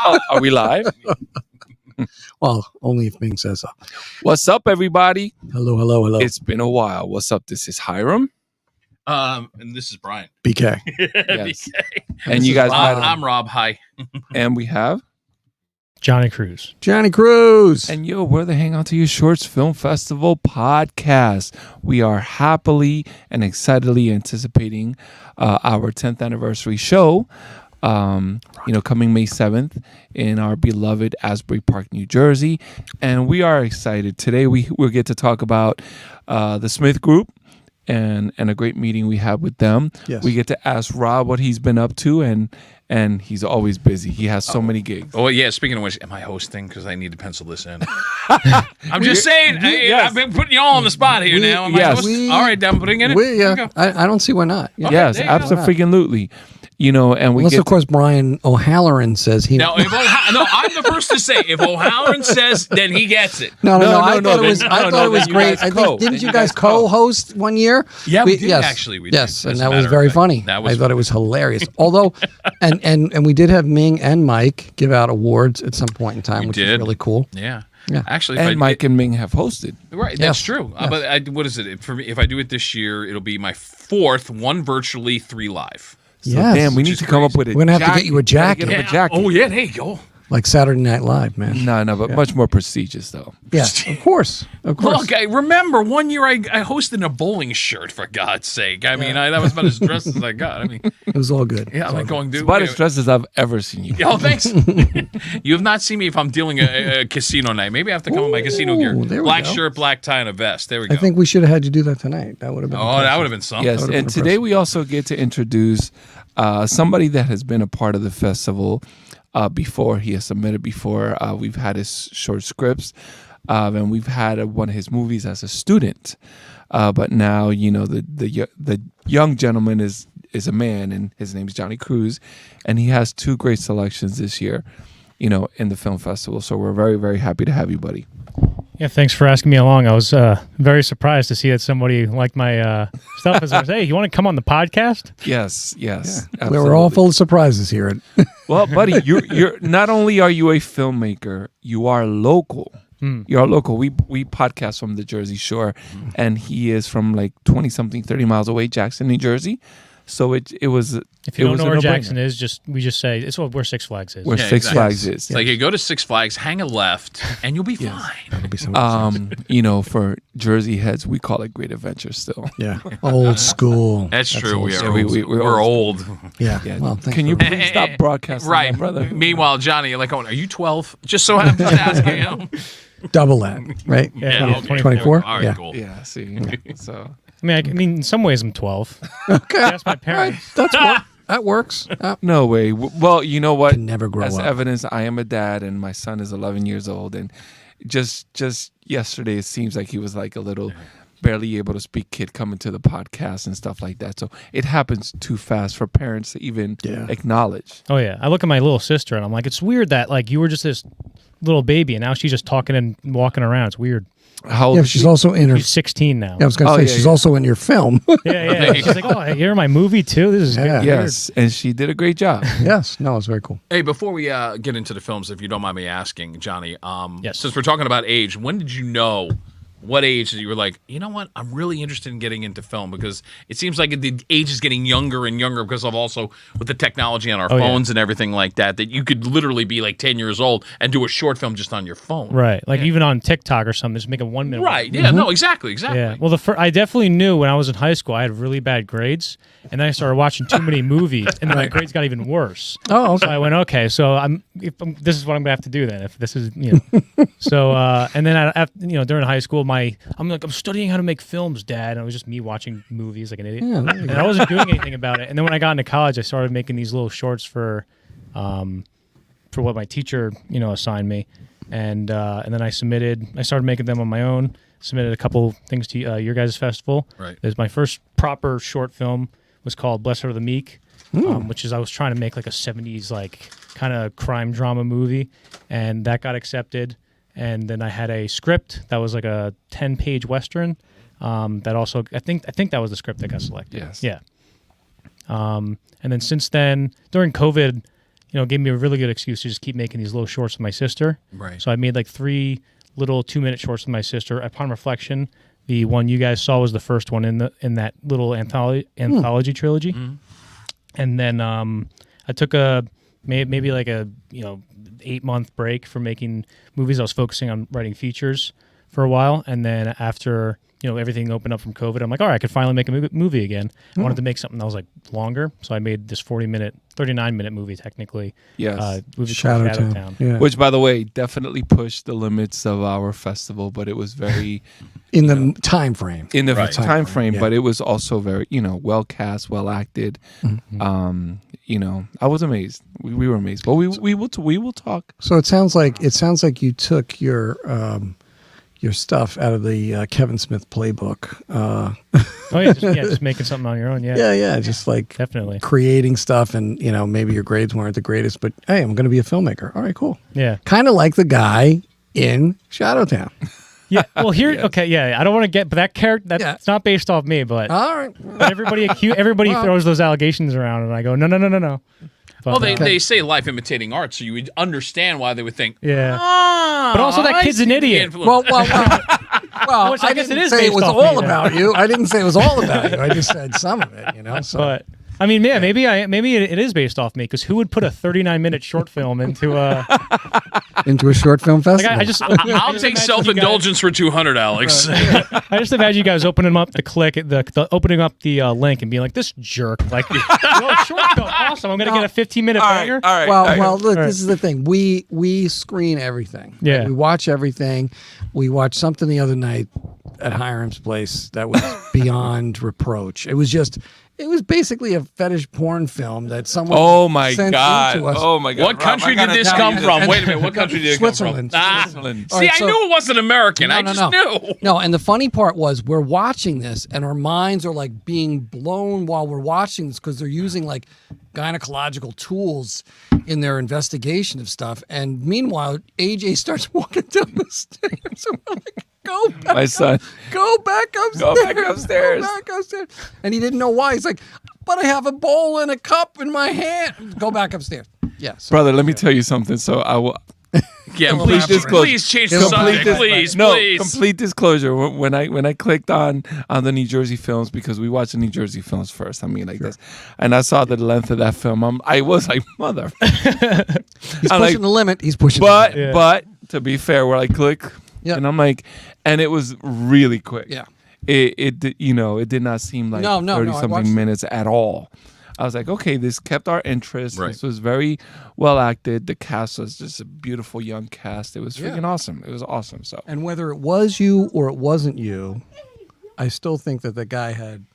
Are we live? Well, only if Ming says so. What's up, everybody? Hello. It's been a while. What's up? This is Hiram. And this is Brian. BK. Yes. BK. And you guys Rob. met I'm Rob. Hi. And we have Johnny Cruz. Johnny Cruz. And we're the Hang On to Your Shorts Film Festival podcast. We are happily and excitedly anticipating our 10th anniversary show. Coming May 7th in our beloved Asbury Park, New Jersey. And we are excited. Today we'll get to talk about the Smith Group and a great meeting we had with them. Yes. We get to ask Rob what he's been up to, and he's always busy. He has so many gigs. Oh, yeah. Speaking of which, am I hosting? Because I need to pencil this in. I'm just saying. Yes. I've been putting you all on the spot here now. Am I hosting? All right, I'm putting it in. I don't see why not. Yeah. Yes, absolutely. And we Unless, of course, Brian O'Halloran says he... No, I'm the first to say, if O'Halloran says, then he gets it. No. I thought it was great. Didn't you guys co-host one year? Yeah, we did, actually. We yes, did, and that was very funny. I thought it was hilarious. Although, and we did have Ming and Mike give out awards at some point in time, which is really cool. Yeah. Yeah. Actually, and Mike and Ming have hosted. Right, that's true. Yes. But what is it? For me, if I do it this year, it'll be my fourth, one virtually, 3 live. So, damn, we need to come up with it. We're going to have to get you a jacket. Oh, yeah, there you go. Like Saturday Night Live, man. No, but much more prestigious, though. Yeah, of course. Look, I remember one year I hosted a bowling shirt, for God's sake. I mean, that was about as dressed as I got. I mean, it was all good. Yeah, I'm going to do about as dressed as I've ever seen you. Oh, thanks. You have not seen me if I'm dealing a casino night. Maybe I have to come with my casino gear. Black shirt, black tie, and a vest. There we go. I think we should have had you do that tonight. That would have been. Oh, that would have been something. Yes, and today we also get to introduce somebody that has been a part of the festival before. He has submitted before. We've had his short scripts, and we've had one of his movies as a student. But now, the young gentleman is a man, and his name is Johnny Cruz, and he has 2 great selections this year, in the film festival. So we're very, very happy to have you, buddy. Yeah, thanks for asking me along. I was very surprised to see that somebody liked my stuff. As I was, hey, you want to come on the podcast? Yes. Yeah. We're all full of surprises here. Well, buddy, you're not only are you a filmmaker, you are local. You are local. We podcast from the Jersey Shore, and he is from like 20-something, 30 miles away, Jackson, New Jersey. So it was. If you don't know where Jackson is, we just say it's where Six Flags is. Where Six Flags is. It's like you go to Six Flags, hang a left, and you'll be fine. That'll be so for Jersey heads, we call it Great Adventure still. Yeah, old school. That's true. We're old. Yeah. Well, can you please stop broadcasting, right, brother? Meanwhile, Johnny, you're like, are you 12? Just so happens to ask you. Double that, right? Yeah, 24. All right, cool. Yeah. See, so. I mean, in some ways, I'm 12. Okay. That's my parents. That works. No way. Well, you know what? Can never grow As up. evidence, I am a dad, and my son is 11 years old. And just yesterday, it seems like he was like a little barely able to speak kid coming to the podcast and stuff like that. So it happens too fast for parents to even acknowledge. Oh, yeah. I look at my little sister, and I'm like, it's weird that like you were just this little baby, and now she's just talking and walking around. It's weird. How old is she's she? also in her... She's 16 now. Yeah, I was going to say, she's also in your film. Yeah. She's like, oh, you're in my movie too? This is good. Yes, and she did a great job. Yes. No, it's very cool. Hey, before we get into the films, if you don't mind me asking, Johnny, yes. Since we're talking about age, when did you know... What age that you were like, you know what, I'm really interested in getting into film? Because it seems like the age is getting younger and younger because of also with the technology on our phones and everything like that you could literally be like 10 years old and do a short film just on your phone. Right. Like even on TikTok or something, just make a 1-minute Right. Yeah, no, exactly. Yeah. Well, I definitely knew when I was in high school, I had really bad grades, and then I started watching too many movies, and then my grades got even worse. Oh, okay. So I went, okay, so this is what I'm going to have to do then, if this is, So, and then, during high school, I'm studying how to make films, Dad, and it was just me watching movies like an idiot. Yeah, and I wasn't doing anything about it. And then when I got into college, I started making these little shorts for what my teacher, assigned me. And then I started making them on my own, submitted a couple things to your guys' festival. Right. There's my first proper short film was called Blessed Are the Meek, which is I was trying to make like a 70s like kind of crime drama movie, and that got accepted. And then I had a script that was like a 10-page Western that also, I think that was the script that got selected. Yes. Yeah. And then since then, during COVID, gave me a really good excuse to just keep making these little shorts with my sister. Right. So I made like 3 little 2-minute shorts with my sister. Upon reflection, the one you guys saw was the first one in that little anthology trilogy. Mm. And then I took maybe like a 8-month break from making movies. I was focusing on writing features for a while, and then after everything opened up from COVID, I'm like, all right, I could finally make a movie again. I wanted to make something that was like longer, so I made this 39-minute movie technically. Yes, movie called Shadowtown. Yeah. Which, by the way, definitely pushed the limits of our festival, but it was very in the time frame. In the time frame, yeah. But it was also very well cast, well acted. Mm-hmm. I was amazed. We were amazed, but we will talk. So it sounds like you took your stuff out of the Kevin Smith playbook. Just making something on your own. Yeah, just like definitely creating stuff, and maybe your grades weren't the greatest, but hey, I'm going to be a filmmaker. All right, cool. Yeah, kind of like the guy in Shadowtown. Yeah. Well, here, yes. Okay, yeah. I don't want to get, but that character, that's not based off me, but all right. But everybody throws those allegations around, and I go, no. But, they say life imitating art, so you would understand why they would think, yeah. But also, that kid's an idiot. Well, I guess it is. Say it was all about you. I didn't say it was all about you. I just said some of it. So. But I mean, yeah, maybe it is based off me, because who would put a 39-minute short film into a short film festival? Like I'll take self-indulgence for $200, Alex. I just imagine you guys opening up opening up the link and being like, this jerk, like, short film, awesome. I'm gonna get a 15-minute banger. All right. Well, look, this is the thing. We screen everything. Yeah, right? We watch everything. We watched something the other night at Hiram's place that was beyond reproach. It was basically a fetish porn film that someone sent into us. Oh my God! What country did this come from? Wait a minute. What country did it come from? Switzerland. See, I knew it wasn't American. I just knew. No, and the funny part was we're watching this, and our minds are like being blown while we're watching this, because they're using like gynecological tools in their investigation of stuff. And meanwhile, AJ starts walking down the stairs. And we're like, go back. My son. Go back upstairs. Go back upstairs. Go back upstairs. And he didn't know why. He's like, but I have a bowl and a cup in my hand. Go back upstairs. Yes. Brother, let me tell you something. So I will. Yeah, please change the subject. Please. Complete disclosure. When I clicked on the New Jersey films, because we watched the New Jersey films first. I mean, like this, and I saw the length of that film. I was like, mother. He's pushing the limit. He's pushing. But to be fair, where I click, and I'm like, and it was really quick. Yeah. It did not seem like 30-something minutes at all. I was like, okay, this kept our interest. Right. This was very well acted. The cast was just a beautiful young cast. It was freaking awesome. It was awesome. So, and whether it was you or it wasn't you, I still think that the guy had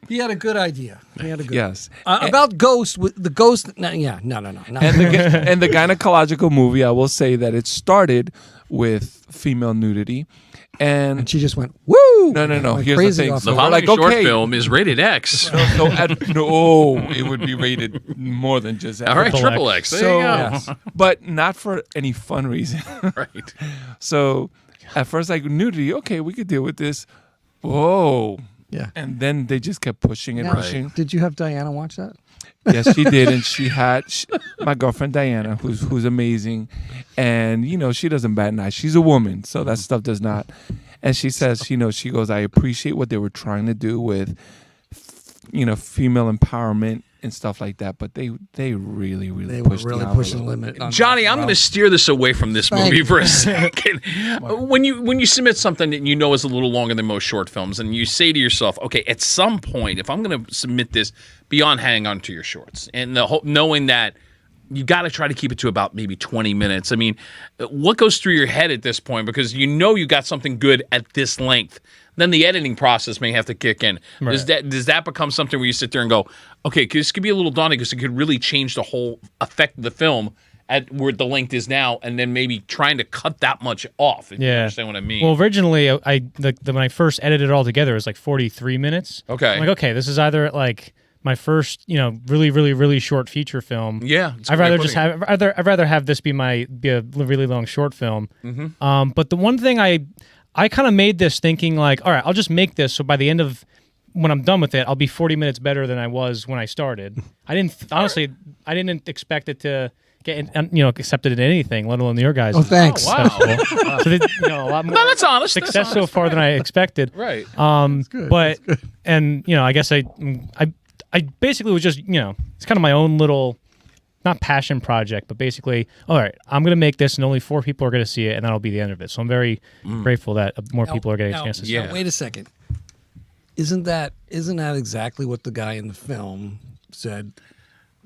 he had a good idea. He had a good idea. About Ghost. The Ghost. No. And the gynecological movie, I will say that it started with female nudity. And she just went, woo! No. Like here's the thing. The following short film is rated X. It would be rated more than just X. All right, triple X. There you go. Yes. But not for any fun reason. Right. So at first, like, nudity, okay, we could deal with this. Whoa. Yeah. And then they just kept pushing and pushing. Did you have Diana watch that? Yes, she did, and she had my girlfriend Diana, who's amazing, and she doesn't bat an eye. She's a woman, so that stuff does not. And she says, she goes, I appreciate what they were trying to do with, female empowerment and stuff like that, but they really pushed pushing the limit. Johnny, I'm going to steer this away from this movie for a second. When you submit something that you know is a little longer than most short films, and you say to yourself, okay, at some point, if I'm going to submit this, beyond hanging on to your shorts, and knowing that you got to try to keep it to about maybe 20 minutes. I mean, what goes through your head at this point? Because you got something good at this length. Then the editing process may have to kick in. Right. Does that become something where you sit there and go, okay, this could be a little daunting because it could really change the whole effect of the film at where the length is now, and then maybe trying to cut that much off. If you understand what I mean. Well, originally, when I first edited it all together, it was like 43 minutes. Okay. I'm like, okay, this is either like my first, really, really, really short feature film. Yeah. I'd rather have this be a really long short film. Mm-hmm. But the one thing I kind of made this thinking like, all right, I'll just make this so by the end of when I'm done with it, I'll be 40 minutes better than I was when I started. I didn't expect it to get accepted in anything, let alone your guys. Oh, thanks. Oh, wow. So a lot more No, that's honest. success That's so honest. far than I expected. Right. good. But and I guess I basically was just it's kind of my own little, not passion project, but basically, all right, I'm going to make this and only 4 people are going to see it, and that'll be the end of it. So I'm very grateful that more people are getting a chance to see it. Yeah. Now, wait a second. Isn't that exactly what the guy in the film said?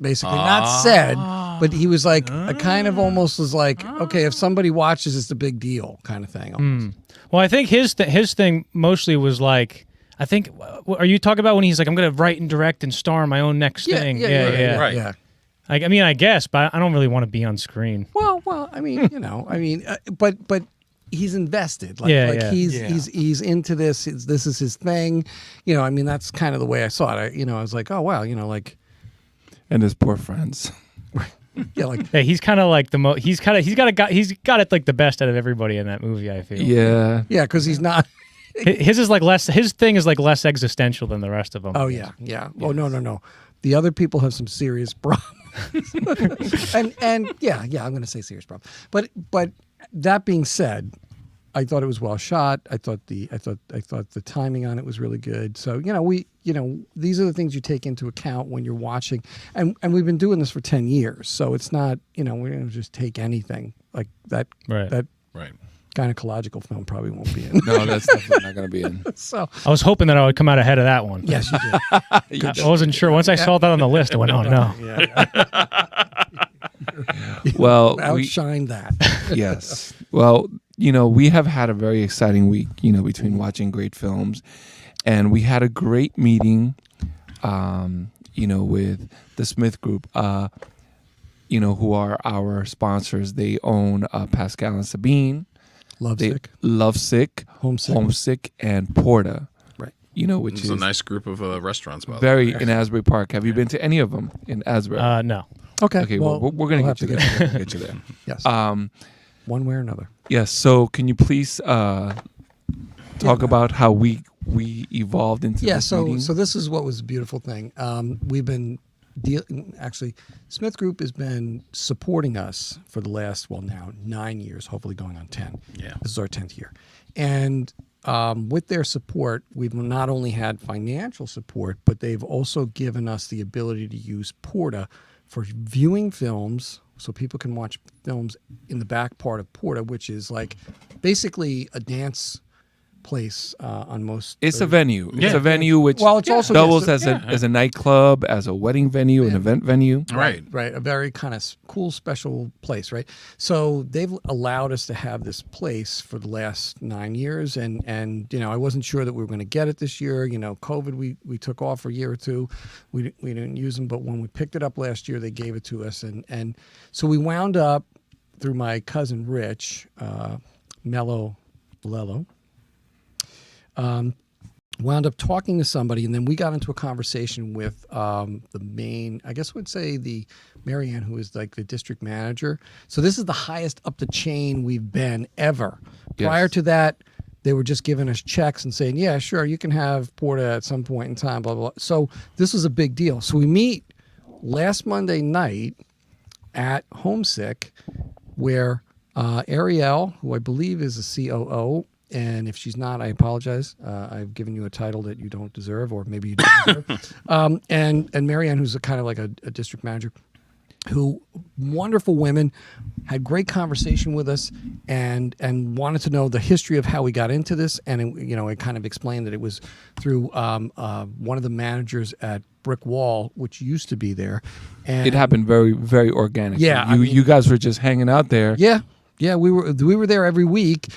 Basically, not said, but he was like, a kind of almost was like, okay, if somebody watches, it's a big deal, kind of thing. Almost. Well, I think his thing mostly was like, are you talking about when he's like, I'm going to write and direct and star in my own next thing? Yeah. Right. Yeah. I mean, I guess, but I don't really want to be on screen. Well, I mean, but he's invested. He's into this. This is his thing. I mean, that's kind of the way I saw it. I was like, oh wow, And his poor friends. yeah, like Yeah, he's kind of like he's got it like the best out of everybody in that movie, I feel. Yeah. yeah, because he's not. His thing is like less existential than the rest of them. Oh yeah. Oh no. The other people have some serious problems. and yeah, I'm going to say serious problem. But that being said, I thought it was well shot. I thought the timing on it was really good. So these are the things you take into account when you're watching. And we've been doing this for 10 years, so it's not we're going to just take anything like that. Right. That Right. gynecological film probably won't be in. No, that's definitely not going to be in. So I was hoping that I would come out ahead of that one. yes, you did. I wasn't sure. Once I saw that on the list, I went, oh no. Well, Outshine that. yes. Well, we have had a very exciting week, between watching great films. And we had a great meeting, with the Smith Group, who are our sponsors. They own Pascal and Sabine. Lovesick, Homesick, and Porta. Right. Which It's is a nice group of restaurants, by the way. very in Asbury Park. Have you been to any of them in Asbury? No. Okay. Okay, well, we're going to get you there. We're gonna get you there. Yes. One way or another. Yes. So, can you please talk about how we evolved into this meeting? So this is what was a beautiful thing. We've been actually, Smith Group has been supporting us for the last now 9 years, hopefully going on 10. Yeah. This is our 10th year, and with their support, we've not only had financial support, but they've also given us the ability to use Porta for viewing films, so people can watch films in the back part of Porta, which is like basically a dance place on most. It's a venue. Yeah. It's a venue which Well, it's also doubles just as a nightclub, as a wedding venue, an event venue. Right. Right, a very kind of cool, special place, right? So they've allowed us to have this place for the last 9 years, and I wasn't sure that we were going to get it this year. COVID, we took off for a year or two. We didn't use them, but when we picked it up last year, they gave it to us, and so we wound up through my cousin Rich, Mello Lello. Wound up talking to somebody, and then we got into a conversation with the main, I guess I would say the Marianne, who is like the district manager. So this is the highest up the chain we've been ever. Yes. Prior to that, they were just giving us checks and saying, yeah, sure, you can have Porta at some point in time, blah, blah, blah. So this was a big deal. So we meet last Monday night at Homesick, where Ariel, who I believe is a COO, and if she's not, I apologize. I've given you a title that you don't deserve, or maybe you don't deserve. And Marianne, who's a kind of like a district manager, who wonderful women, had great conversation with us, and wanted to know the history of how we got into this. And it kind of explained that it was through one of the managers at Brick Wall, which used to be there. And It happened very, very organically. Yeah, you guys were just hanging out there. Yeah, we were there every week,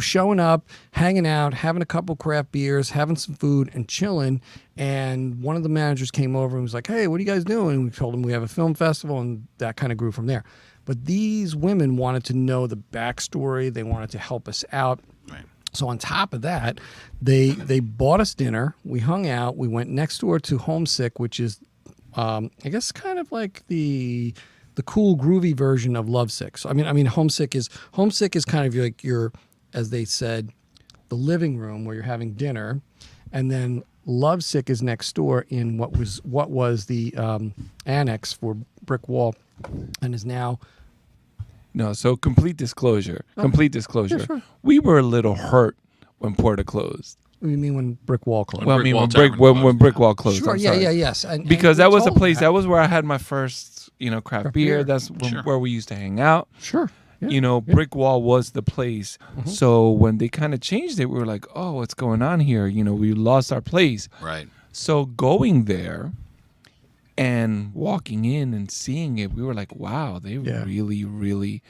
showing up, hanging out, having a couple craft beers, having some food, and chilling. And one of the managers came over and was like, "Hey, what are you guys doing?" And we told him we have a film festival, and that kind of grew from there. But these women wanted to know the backstory. They wanted to help us out. Right. So on top of that, they bought us dinner. We hung out. We went next door to Homesick, which is, I guess, kind of like the cool groovy version of Lovesick. So I mean Homesick is kind of like your, as they said, the living room where you're having dinner, and then Lovesick is next door in what was the annex for Brick Wall, and is now. No, so complete disclosure. sure. We were a little hurt when Porta closed. What do you mean when Brick Wall closed? Well, I Brick mean Wall when Tavern closed. Brick Wall closed. Sure, I'm yeah, sorry. yes. And Because we that was the told place. them That was where I had my first, craft beer. beer. That's Sure. where we used to hang out. Sure. Yeah. Brick Wall was the place. So when they kind of changed it, we were like, oh, what's going on here? We lost our place. Right. So going there and walking in and seeing it, we were like, wow, they Yeah. really,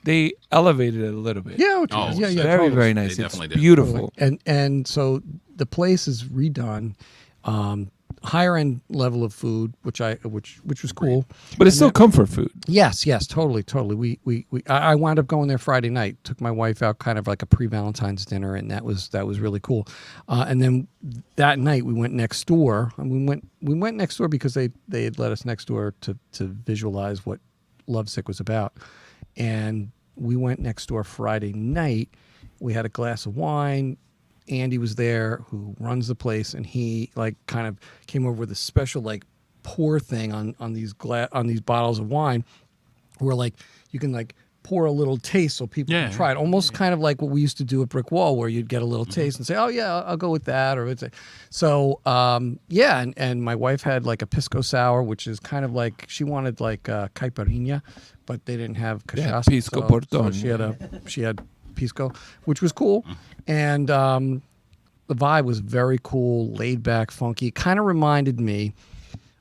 they elevated it a little bit. Yeah, Oh, yeah, yeah, Very, totally. very nice. They It's definitely did. beautiful. And so the place is redone, higher end level of food, which was cool. But it's still comfort food. Yes, totally. I wound up going there Friday night. Took my wife out, kind of like a pre-Valentine's dinner, and that was really cool. And then that night we went next door. And we went next door because they had let us next door to visualize what Lovesick was about. And we went next door Friday night. We had a glass of wine. Andy was there, who runs the place, and he kind of came over with a special pour thing on these bottles of wine, where you can pour a little taste so people can try it, almost kind of like what we used to do at Brick Wall, where you'd get a little taste and say, oh yeah, I'll go with that, or so and my wife had a pisco sour, which is kind of she wanted caipirinha, but they didn't have cachaça, pisco portón. so she had pisco, which was cool. And the vibe was very cool, laid back, funky. Kind of reminded me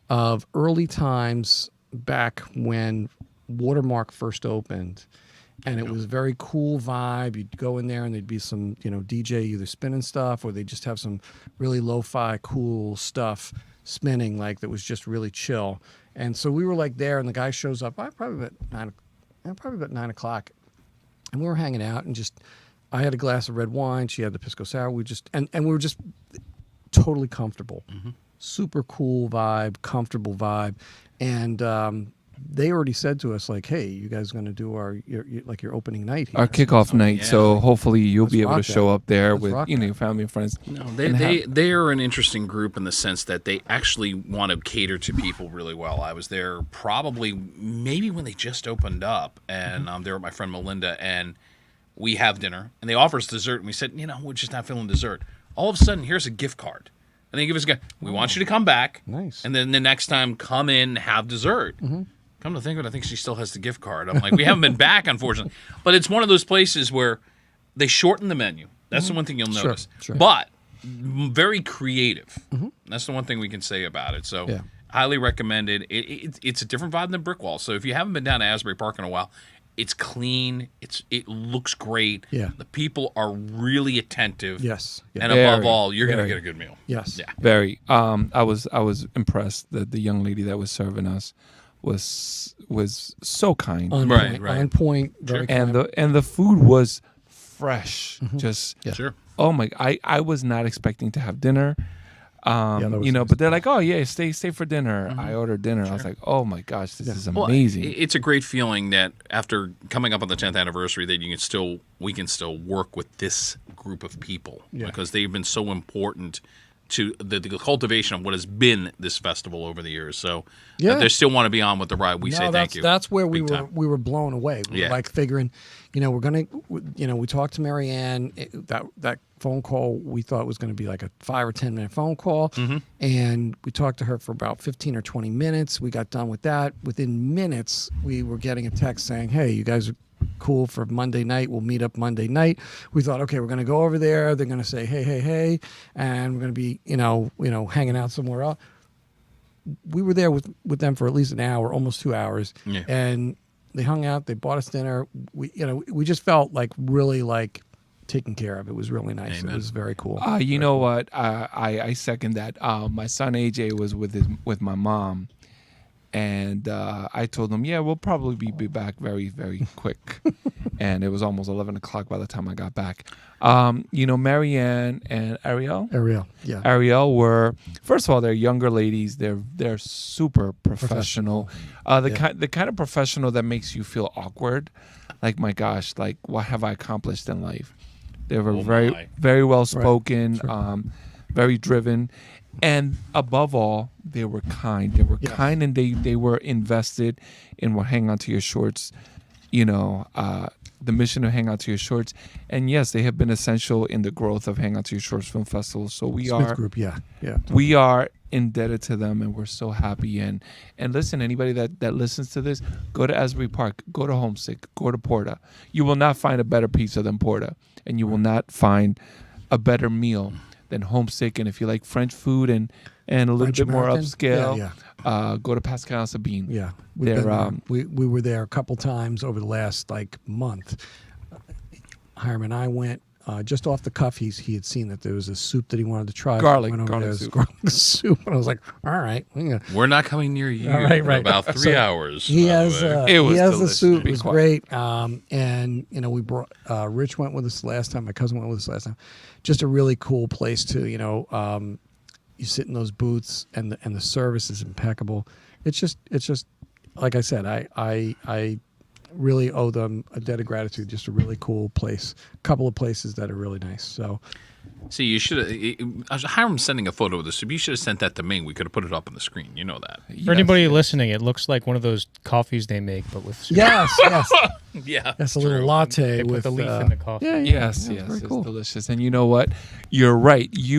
of early times back when Watermark first opened, and it was a very cool vibe. You'd go in there and there'd be some DJ either spinning stuff, or they'd just have some really lo-fi cool stuff spinning that was just really chill. And so we were there, and the guy shows up probably about 9 o'clock. And we were hanging out, and I had a glass of red wine. She had the pisco sour. We were just totally comfortable. Super cool vibe, comfortable vibe. And they already said to us, hey, you guys going to do your opening night here? Our kickoff night. yeah. So hopefully you'll be able to rock show that. up there Let's with rock your that. family and friends. No, And they are an interesting group in the sense that they actually want to cater to people really well. I was there probably maybe when they just opened up, and I'm there with my friend Melinda, and we have dinner, and they offer us dessert, and we said, we're just not feeling dessert. All of a sudden, here's a gift card. And they give us a gift. We want you to come back. Nice. And then the next time, come in, have dessert. Come to think of it, I think she still has the gift card. I'm like, we haven't been back, unfortunately. But it's one of those places where they shorten the menu. That's the one thing you'll notice. Sure. But very creative. That's the one thing we can say about it. So Yeah. highly recommended. It's a different vibe than Brick Wall. So if you haven't been down to Asbury Park in a while, it's clean. It looks great. Yeah. The people are really attentive. Yes. Yeah. And above Very, all, you're going to very. get a good meal. Yes. Yeah. Very. I was impressed that the young lady that was serving us was so kind. On Right, point. right. On point. Very And kind. the food was fresh. Just Sure. oh my! I was not expecting to have dinner. that was nice. But they're like, oh yeah, stay for dinner. I ordered dinner. I was like, oh my gosh, this is Well, amazing. it's a great feeling that after coming up on the 10th anniversary, that we can still work with this group of people because they've been so important to the cultivation of what has been this festival over the years. So they still want to be on with the ride. We say thank you. That's where we Big were time. we were blown away. We were Yeah. figuring, we're gonna, we talked to Marianne. That phone call we thought was going to be like a 5 or 10 minute phone call, and we talked to her for about 15 or 20 minutes. We got done with that. Within minutes, we were getting a text saying, "Hey, you guys are cool for Monday night. We'll meet up Monday night." We thought, okay, we're going to go over there. They're going to say, hey, and we're going to be, hanging out somewhere else. We were there with them for at least an hour, almost 2 hours. Yeah. And they hung out, they bought us dinner. We just felt really taken care of. It was really nice. Amen. It was very cool. You know what? I second that. My son AJ was with my mom, and I told him, yeah, we'll probably be back very, very quick. And it was almost 11 o'clock by the time I got back. Marianne and Ariel Yeah. were, first of all, they're younger ladies. They're super professional. The kind of professional that makes you feel awkward. Like, my gosh, what have I accomplished in life? They were Oh very, my. very well spoken, very driven, and above all, they were kind. They were kind, and they were invested in what Hang On to Your Shorts, the mission of Hang On to Your Shorts. And yes, they have been essential in the growth of Hang On to Your Shorts Film Festival. So we Smith Group, yeah. we are indebted to them, and we're so happy. And listen, anybody that listens to this, go to Asbury Park, go to Homesick, go to Porta. You will not find a better pizza than Porta, and you will not find a better meal than Homesick. And if you like French food and a little French bit more American? upscale, go to Pascal and Sabine. Yeah, we were there a couple times over the last month. Hiram and I went just off the cuff. He had seen that there was a soup that he wanted to try. Garlic soup. Garlic soup, and I was like, all right, We're not coming near you right, in about 3 hours. He has It was he has the delicious. soup. Be It was quiet. great. And we brought Rich went with us last time. My cousin went with us last time. Just a really cool place to you sit in those booths, and the service is impeccable. It's just like I said, I really owe them a debt of gratitude. Just a really cool place. A couple of places that are really nice. So See, you should have. Hiram sending a photo of the soup. You should have sent that to me. We could have put it up on the screen. You know that. For anybody listening, it looks like one of those coffees they make, but with soup. yes, Yeah, that's a little latte They put with the leaf in the coffee. Yeah, Yes, very it's cool. delicious. And you know what? You're right. He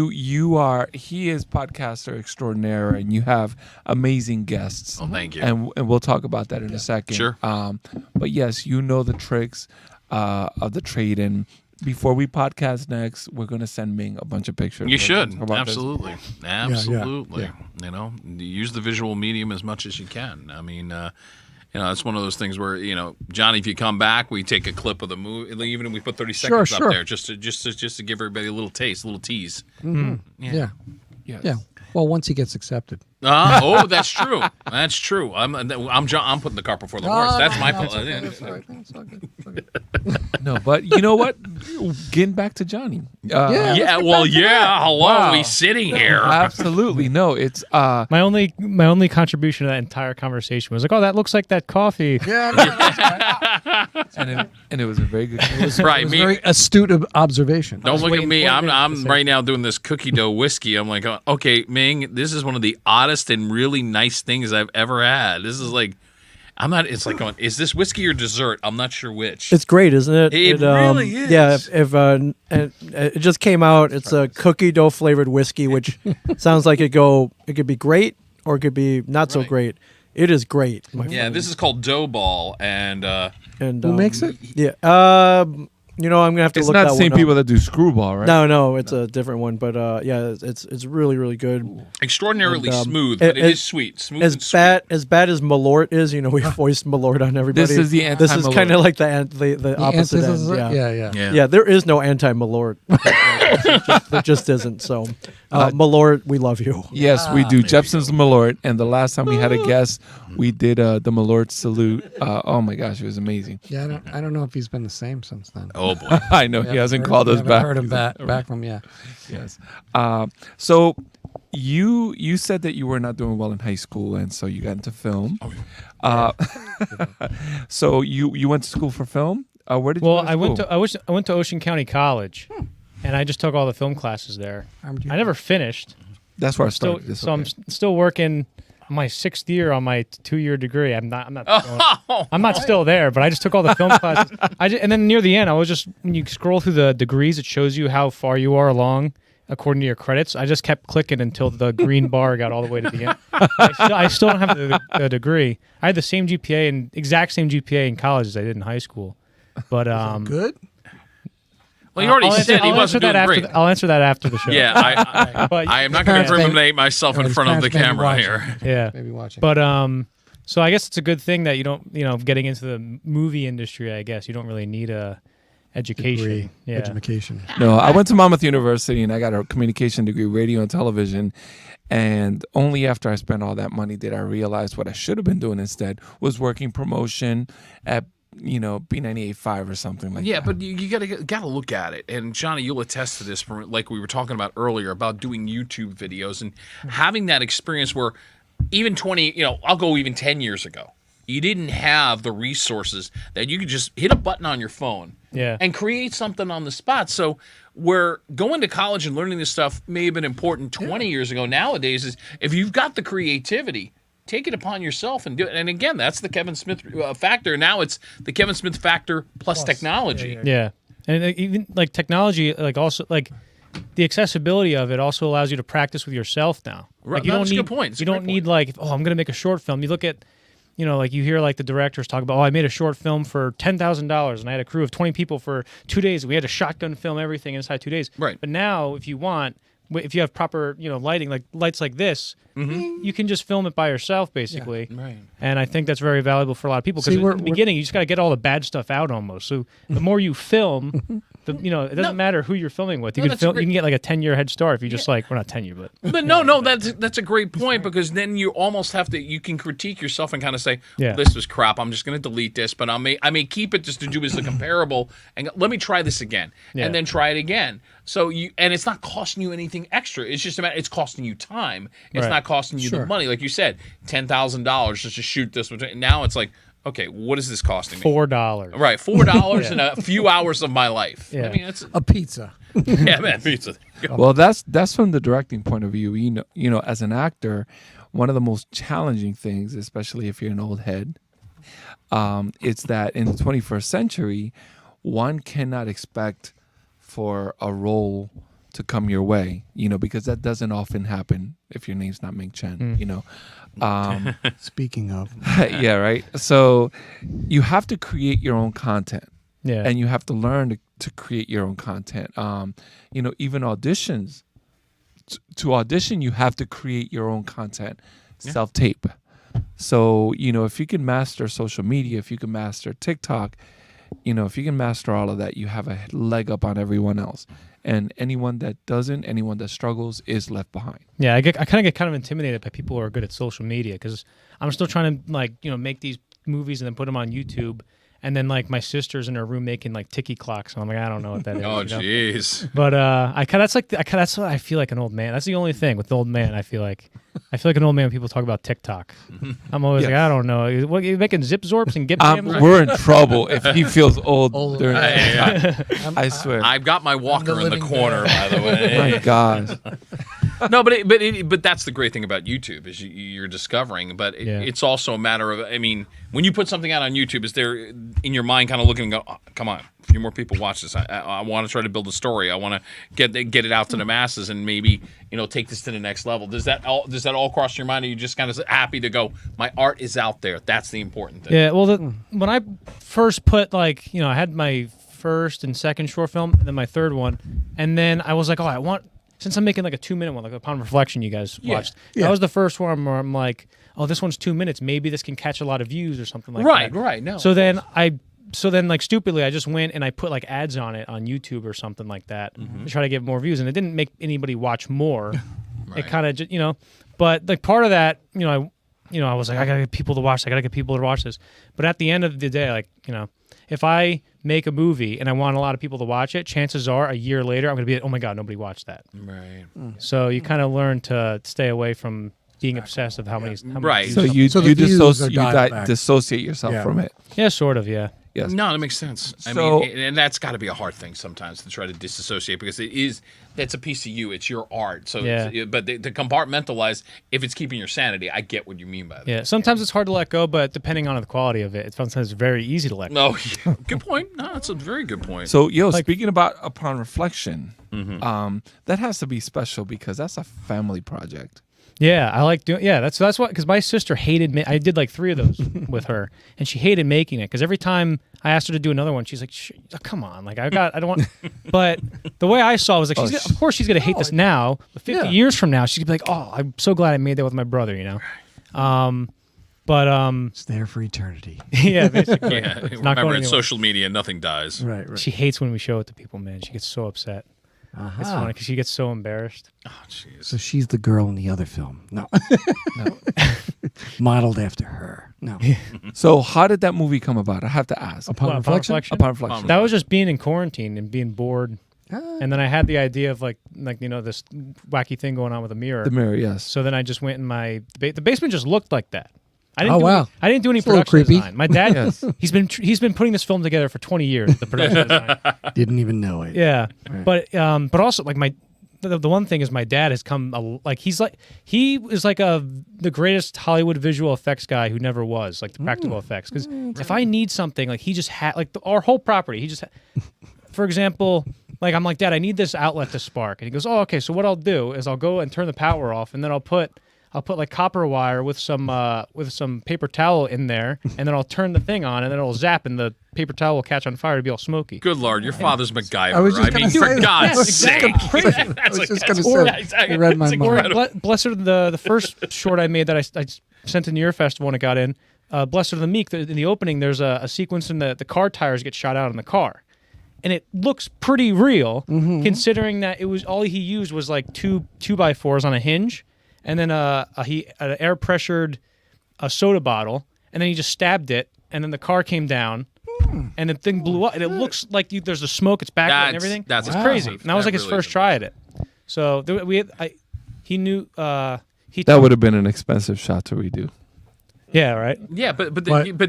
is podcaster extraordinaire, and you have amazing guests. Oh, thank you. And we'll talk about that in a second. Sure. But yes, you know the tricks of the trade. And before we podcast next, we're going to send Ming a bunch of pictures. You should. about this. Absolutely. Absolutely. Use the visual medium as much as you can. I mean, it's one of those things where, Johnny, if you come back, we take a clip of the movie, even if we put 30 seconds up there, just to give everybody a little taste, a little tease. Mm-hmm. Yes. Yeah. Well, once he gets accepted. That's true. That's true. I'm putting the cart before the horse. That's my fault. It's all good. No, but you know what? Getting back to Johnny. Hello, Wow. we sitting here. Absolutely. No, it's My only contribution to that entire conversation was like, oh, that looks like that coffee. and it was a very good. Right, me. Very astute observation. Don't look at waiting me. for I'm Ming to right now doing this cookie dough whiskey. I'm like, okay, Ming, this is one of the oddest and really nice things I've ever had. This is like, I'm not. It's like going, is this whiskey or dessert? I'm not sure which. It's great, isn't it? It really is. Yeah, and it just came out. It's a cookie dough flavored whiskey, which sounds like it could be great or it could be not so Right. great. It is great. This is called Dough Ball, and And Who makes it? Yeah. I'm gonna have to It's look not that the same one people up. that do Screwball, right? No, it's a different one. But it's really really good. extraordinarily And, smooth, but it as- is sweet. Smooth As and sweet. bad as Malort is, we voiced Malort on everybody. This is the This is anti-Malort. kind of like the opposite antithesis? end. Yeah. Yeah. Yeah, there is no anti-Malort. There just isn't. So, Malort, we love you. Yes, we do. Jepson's Malort, and the last time we had a guest, we did the Malort salute. Oh my gosh, it was amazing. Yeah, I don't know if he's been the same since then. Oh boy. I know he hasn't called us back. Heard him back from Yes. So you said that you were not doing well in high school, and so you got into film. So you went to school for film. Where did you? Well, go to school? I went to Ocean County College, and I just took all the film classes there. I never finished. That's where I Still, started. This, so I'm okay. still working my 6th year on my 2-year degree. I'm not still there, but I just took all the film classes. And then near the end, I was just, when you scroll through the degrees, it shows you how far you are along according to your credits. I just kept clicking until the green bar got all the way to the end. I still don't have the degree. I had the same GPA and exact same GPA in college as I did in high school. But Good. Well, you already said he wasn't doing great. I'll answer that after the show. Yeah, But- I am not going to Parents may- incriminate myself in his front of the parents may be camera watching. here. Yeah. Maybe watching. But so I guess it's a good thing that you don't, getting into the movie industry, I guess you don't really need a education. Degree, Yeah. education. No, I went to Monmouth University and I got a communication degree, radio and television. And only after I spent all that money did I realize what I should have been doing instead was working promotion at B98.5 or something like that. Yeah, but you gotta look at it. And Johnny, you'll attest to this, from like we were talking about earlier about doing YouTube videos and having that experience where even 20, I'll go even 10 years ago. you didn't have the resources that you could just hit a button on your phone and create something on the spot. So where going to college and learning this stuff may have been important 20 years ago, nowadays is if you've got the creativity, take it upon yourself and do it. And again, that's the Kevin Smith factor. Now it's the Kevin Smith factor plus technology. Yeah. And even like technology, like also like the accessibility of it also allows you to practice with yourself now. Right. Like you That's don't a need, good point. You don't need like, oh, I'm going to make a short film. You look at, you know, like you hear like the directors talk about, oh, I made a short film for $10,000 and I had a crew of 20 people for 2 days. We had to shotgun film everything inside 2 days. Right. But now, if you want, if you have proper, you know, lighting, like lights like this, you can just film it by yourself, basically. Right. And I think that's very valuable for a lot of people because in the beginning, you just got to get all the bad stuff out almost. So the more you film, you know, it doesn't matter who you're filming with. You can film. You can get like a 10-year head start if you just like, we're not 10-year, but. But no, that's a great point because then you almost have to. You can critique yourself and kind of say, well, "This was crap. I'm just going to delete this, but I may keep it just to do as a comparable and let me try this again and then try it again." So and it's not costing you anything extra. It's just about it's costing you time. It's not costing you the money, like you said, $10,000 just to shoot this. Now it's like, okay, what is this costing me? $4. Right, $4 in a few hours of my life. Yeah. I mean, it's A pizza. yeah, man, pizza. Well, that's from the directing point of view. You know, as an actor, one of the most challenging things, especially if you're an old head, it's that in the 21st century, one cannot expect for a role to come your way, you know, because that doesn't often happen if your name's not Ming Chen, you know. Speaking of. Yeah, right. So you have to create your own content. Yeah. And you have to learn to create your own content. You know, even auditions. To audition, you have to create your own content, self-tape. So, you know, if you can master social media, if you can master TikTok, you know, if you can master all of that, you have a leg up on everyone else. And anyone that doesn't, anyone that struggles is left behind. Yeah, I kind of get intimidated by people who are good at social media because I'm still trying to like, you know, make these movies and then put them on YouTube. And then like my sister's in her room making like ticky clocks, and I'm like, I don't know what that is. Oh, you know? jeez. But that's what I feel like an old man. That's the only thing with the old man. I feel like an old man when people talk about TikTok. I'm always like, I don't know. What you making zip zorps and gip jams? We're in trouble if he feels old during I swear. I've got my walker in the corner, by the way. My God. No, but that's the great thing about YouTube is you're discovering. But it's also a matter of, I mean, when you put something out on YouTube, is there in your mind kind of looking and go, oh, come on, a few more people watch this. I want to try to build a story. I want to get it out to the masses and maybe, you know, take this to the next level. Does that all cross your mind? Or are you just kind of happy to go, my art is out there? That's the important thing. Yeah. Well, when I first put like, you know, I had my first and second short film, and then my third one, and then I was like, oh, since I'm making like a 2-minute one, like Upon Reflection, you guys watched. That was the first one where I'm like, oh, this one's 2 minutes. Maybe this can catch a lot of views or something like that. Right. No. So then like stupidly, I just went and I put like ads on it on YouTube or something like that to try to get more views, and it didn't make anybody watch more. It kind of just, you know, but like part of that, you know, I was like, I gotta get people to watch. I gotta get people to watch this. But at the end of the day, like, you know, if I make a movie and I want a lot of people to watch it, chances are a year later I'm going to be like, oh my God, nobody watched that. Right. So you kind of learn to stay away from being obsessed with how many Right. So views you the views are dialed back. dissociate yourself from it. yeah, sort of, yeah. Yes. No, that makes sense. I So- mean, and that's got to be a hard thing sometimes to try to disassociate because that's a piece of you. It's your art. So, but to compartmentalize, if it's keeping your sanity, I get what you mean by that. Yeah, sometimes it's hard to let go, but depending on the quality of it, it's sometimes very easy to let go. No, good point. No, that's a very good point. So, speaking about Upon Reflection, that has to be special because that's a family project. Yeah, I like doing. Yeah, that's what, because my sister hated. I did like 3 of those with her, and she hated making it because every time I asked her to do another one, she's like, "Come on, like I don't want." But the way I saw it was like, of course she's gonna hate this now, but 50 years from now, she's gonna be like, "Oh, I'm so glad I made that with my brother," you know. It's there for eternity. Yeah, basically. yeah, It's not remember, going in anywhere. social media, nothing dies. Right. She hates when we show it to people, man. She gets so upset. It's funny because she gets so embarrassed. Oh, jeez. So she's the girl in the other film. No. Modeled after her. No. So how did that movie come about? I have to ask. Upon Upon Reflection? Upon Reflection. That was just being in quarantine and being bored. And then I had the idea of like you know, this wacky thing going on with a mirror. The mirror, yes. So then I just went in the basement just looked like that. I didn't Oh, do wow. any, I didn't do any It's a little production creepy. design. My dad, he's been putting this film together for 20 years. The production design. Didn't even know it. Yeah, but also like the one thing is my dad has come he is like the greatest Hollywood visual effects guy who never was, like the practical effects. Because if I need something, like he just had like our whole property. He just, for example, like I'm like, Dad, I need this outlet to spark, and he goes, oh, okay. So what I'll do is I'll go and turn the power off, and then I'll put like copper wire with some paper towel in there, and then I'll turn the thing on, and then it'll zap, and the paper towel will catch on fire to be all smoky. Good Lord, your father's MacGyver. I was just gonna say for that. God's sake. I was just going to say, you read my mind. Blessed are the first short I made that I sent in the Year Festival when it got in. Blessed are the Meek. In the opening, there's a sequence in the car tires get shot out in the car, and it looks pretty real considering that it was all he used was like two 2x4s on a hinge, and then he an air pressured soda bottle, and then he just stabbed it, and then the car came down. And the thing blew up, and it looks like there's a smoke. It's backlit and everything. That's it's crazy. And that was like his really first try at it. So he knew. That would have been an expensive shot to redo. Yeah, right. Yeah, but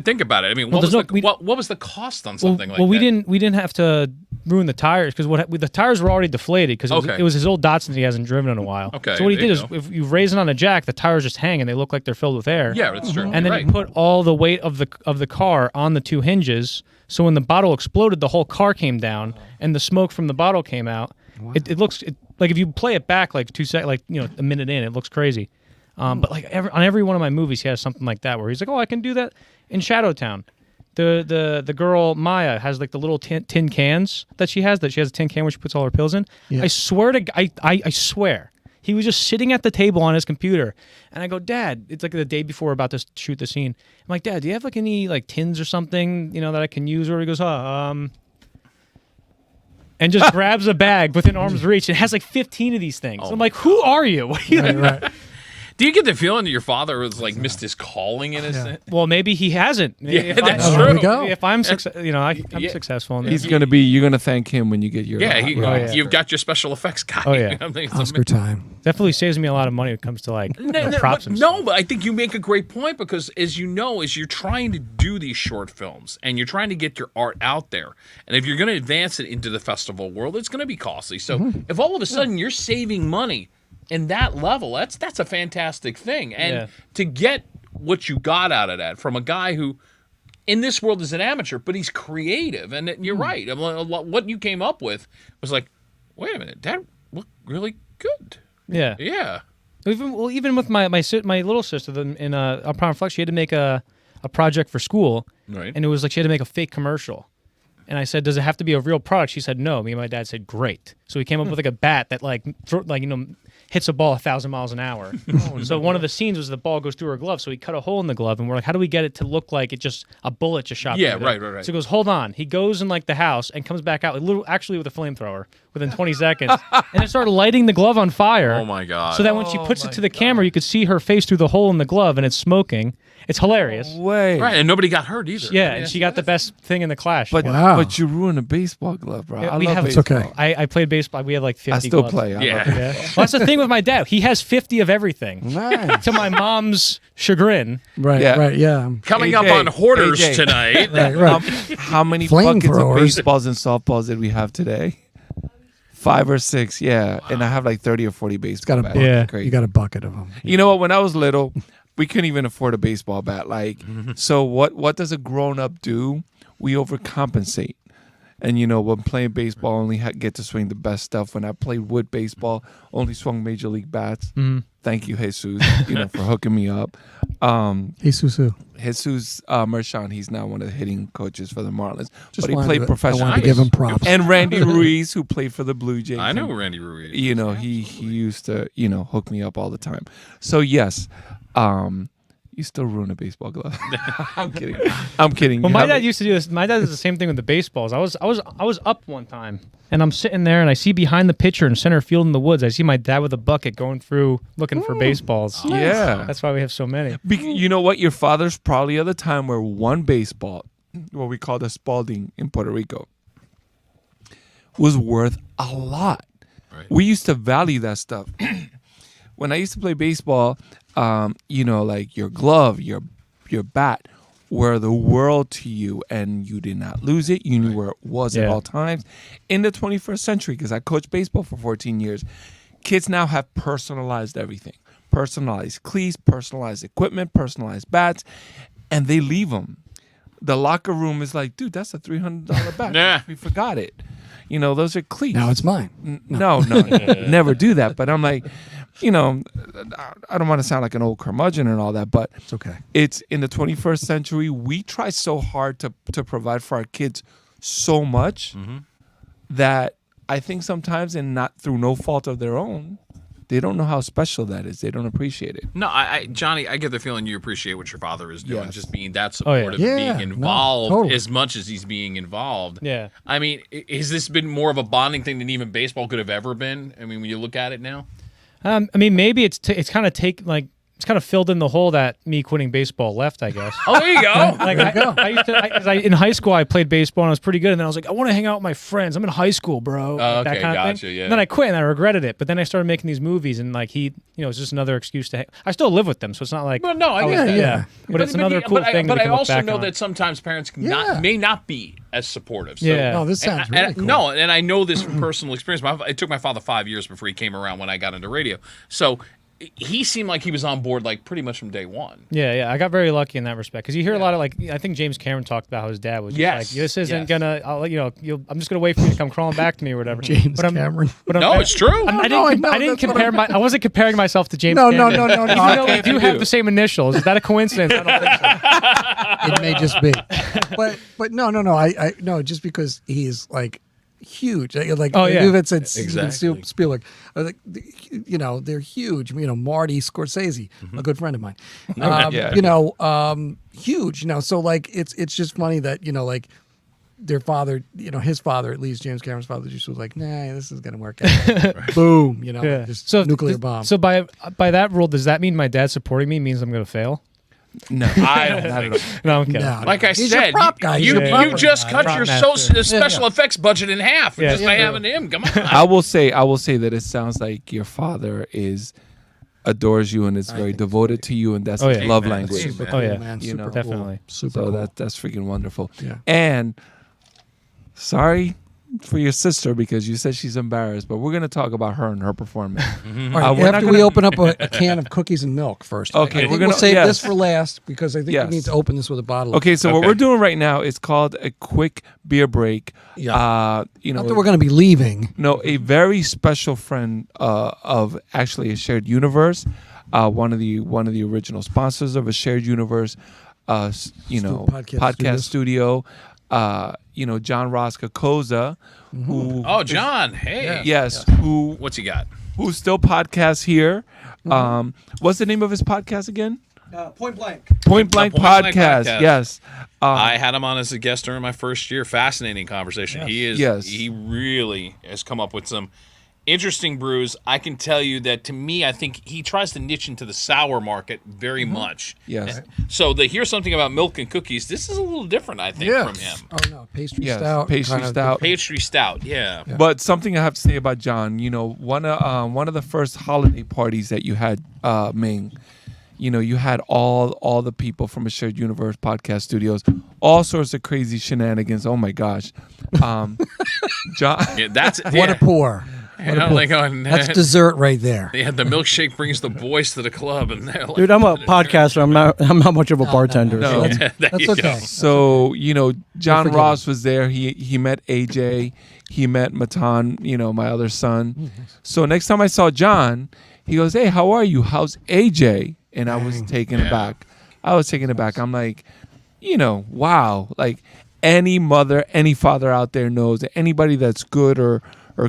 think about it. I mean, what was the cost on something like that? Well, we didn't have to ruin the tires because the tires were already deflated because it was his old Datsun that he hasn't driven in a while. Okay. So what he did is, if you raise it on a jack, the tires just hang and they look like they're filled with air. Yeah, that's true. And then he put all the weight of the car on the two hinges. So when the bottle exploded, the whole car came down, and the smoke from the bottle came out. Wow. It looks like if you play it back like 2 seconds, like a minute in, it looks crazy. But like on every one of my movies, he has something like that where he's like, "Oh, I can do that in Shadowtown." The girl Maya has like the little tin cans that she has a tin can where she puts all her pills in. Yeah. I swear he was just sitting at the table on his computer, and I go, "Dad," it's like the day before we're about to shoot the scene. I'm like, "Dad, do you have like any like tins or something that I can use?" Or he goes, and just grabs a bag within arm's reach and has like 15 of these things. I'm like, "Who are you?" Right. Do you get the feeling that your father was like missed his calling in his? Well, maybe he hasn't. Yeah, that's true. There we go. If I'm successful, I'm successful. In this. You're gonna thank him when you get your. You've got your special effects guy. Oh yeah, Oscar time. Definitely saves me a lot of money when it comes to like props. But I think you make a great point because as you're trying to do these short films and you're trying to get your art out there, and if you're going to advance it into the festival world, it's going to be costly. So if all of a sudden you're saving money in that level, that's a fantastic thing. And to get what you got out of that from a guy who in this world is an amateur, but he's creative. And you're right. I mean, what you came up with was like, wait a minute, that looked really good. Yeah. Yeah. Even with my little sister in Upon Flex, she had to make a project for school. Right. And it was like she had to make a fake commercial. And I said, "Does it have to be a real product?" She said, "No." Me and my dad said, "Great." So we came up with like a bat that hits a ball 1,000 miles an hour. So one of the scenes was the ball goes through her glove. So he cut a hole in the glove, and we're like, "How do we get it to look like it just a bullet just shot?" Yeah, through right. So he goes, "Hold on." He goes in like the house and comes back out, actually with a flamethrower within 20 seconds, and it started lighting the glove on fire. Oh my God! So that when she puts it to the camera, you could see her face through the hole in the glove, and it's smoking. It's hilarious. Way. Right, and nobody got hurt either. Yeah, and she got the best thing in the clash. But you ruined a baseball glove, bro. Yeah, I we love have. baseball. It's okay. I played baseball. We had like 50 I still gloves. play. Yeah. Well, that's the thing with my dad. He has 50 of everything. Nice. To my mom's chagrin. Right, Yeah. right, yeah. Coming AJ, up on Hoarders AJ. tonight. Right. How many buckets of Flamethrowers. baseballs and softballs did we have today? 5 or 6, yeah. And I have like 30 or 40 baseball Got a bats. bucket. Yeah. Crazy. You got a bucket of them. You know what? When I was little, we couldn't even afford a baseball bat. Like, so what does a grown up do? We overcompensate. And when playing baseball, I only get to swing the best stuff. When I played wood baseball, only swung major league bats. Mm-hmm. Thank you, Jesus, for hooking me up. Jesus Mershon, he's now one of the hitting coaches for the Marlins, but he wanted played to- professional. I wanted to give him props. And Randy Ruiz, who played for the Blue Jays. I know Randy Ruiz. He used to hook me up all the time. So yes, you still ruin a baseball glove. I'm kidding. Well, my dad used to do this. My dad does the same thing with the baseballs. I was up one time, and I'm sitting there, and I see behind the pitcher in center field in the woods, I see my dad with a bucket going through looking for baseballs. Yeah. That's why we have so many. You know what? Your father's probably at the time where one baseball, what we call the Spalding in Puerto Rico, was worth a lot. Right. We used to value that stuff. When I used to play baseball, like your glove, your your bat were the world to you, and you did not lose it. You knew where it was at all times. In the 21st century, because I coached baseball for 14 years, kids now have personalized everything. Personalized cleats, personalized equipment, personalized bats, and they leave them. The locker room is like, dude, that's a $300 bat. Yeah. We forgot it. You know, those are cleats. Now it's mine. No, never do that. But I'm like, you know, I don't want to sound like an old curmudgeon and all that, but It's okay. it's in the 21st century. We try so hard to provide for our kids so much that I think sometimes, and not through no fault of their own, they don't know how special that is. They don't appreciate it. No, Johnny, I get the feeling you appreciate what your father is doing, Yes. just being that Oh, yeah. supportive, Yeah, being no, involved totally. as much as he's being involved. Yeah. I mean, has this been more of a bonding thing than even baseball could have ever been? I mean, when you look at it now? I mean, maybe it's kind of filled in the hole that me quitting baseball left, I guess. Oh, there you go. Like I used to, 'cause in high school I played baseball and I was pretty good, and then I was like, I want to hang out with my friends. I'm in high school, bro. Like, okay, that kind of gotcha, thing. yeah. And then I quit and I regretted it. But then I started making these movies, and like it's just another excuse to. I still live with them, so it's not like. Well, no, I was- get that. yeah. But it's another cool thing. But that we I can look also back know on. that sometimes parents Yeah. may not be as supportive. So, Yeah. No, this sounds really cool. No, and I know this from personal experience. It took my father 5 years before he came around when I got into radio. So he seemed like he was on board like pretty much from day one. Yeah, I got very lucky in that respect because you hear a lot of like I think James Cameron talked about how his dad was just Yes, like this isn't yes. gonna I'm just gonna wait for you to come crawling back to me or whatever. James But I'm- Cameron. But I'm, No, it's true. I No, I didn't, know, I didn't that's what compare I wasn't comparing myself to James No, Cameron. no, no, no, Even no. though we do have the same initials. Is that a coincidence? I don't think so. It may just be, but no. I no, just because he's like huge. Like Oh, yeah. if it's Exactly. Steven Spielberg, like, you know, they're huge. You know, Marty Scorsese, a good friend of mine. Yeah. You know, huge. You know, so like it's just funny that you know like. Their father, you know, his father, at least James Cameron's father, just was like, "Nah, this is gonna work out." Boom, you know, Yeah. just So nuclear bomb. So by that rule, does that mean my dad supporting me means I'm gonna fail? No, I don't not think at so. all. No, I'm kidding. No. Like I He's your said, prop guy. He's you, your you prop just guy. cut Prop your master. special effects budget in half Yeah. just by Yeah. having him. Come on. I will say that it sounds like your father adores you and is very devoted to you, and that's Oh, his yeah. love Amen. language. Super Oh, cool, yeah. man. You Super know. cool. Definitely. Super So cool. that's freaking wonderful. Yeah. And sorry for your sister because you said she's embarrassed, but we're gonna talk about her and her performance. All right, we're not after we gonna- open up a can of cookies and milk first. Okay, I we're think gonna- we'll save yes. this for last because I think Yes. we need to open this with a bottle. Okay, so what Okay. we're doing right now is called a quick beer break. Yeah. You Not know, that we're going to be leaving. no, a very special friend of actually a shared universe. One of the original sponsors of a shared universe. Podcast studio. You know, John Roscoe, who Oh, John. Hey. yes, who What's he got? still podcasts here. What's the name of his podcast again? Point blank. Point Blank Point Blank Podcast. Podcast. Yes. I had him on as a guest during my first year. Fascinating conversation. Yes. He really has come up with some interesting brews. I can tell you that to me, I think he tries to niche into the sour market very much. Yes. So to hear something about milk and cookies, this is a little different, I think, from him. Oh no, pastry Yes, stout. pastry kind of- stout. Pastry stout, yeah. But something I have to say about John, you know, one of the first holiday parties that you had, Ming, you know, you had all the people from a Shared Universe podcast studios, all sorts of crazy shenanigans. Oh my gosh, John. Yeah, that's What a pour. You know, like That's dessert right there. yeah, the milkshake brings the boys to the club, and they're like, Dude, I'm a podcaster. I'm not much of a bartender. no. So. there That's you okay. go. So you know, John forgiven. Ross was there. He met AJ. He met Matan. You know, my other son. So next time I saw John, he goes, "Hey, how are you? How's AJ?" And I was taken aback. I'm like, you know, wow. Like any mother, any father out there knows that anybody that's good or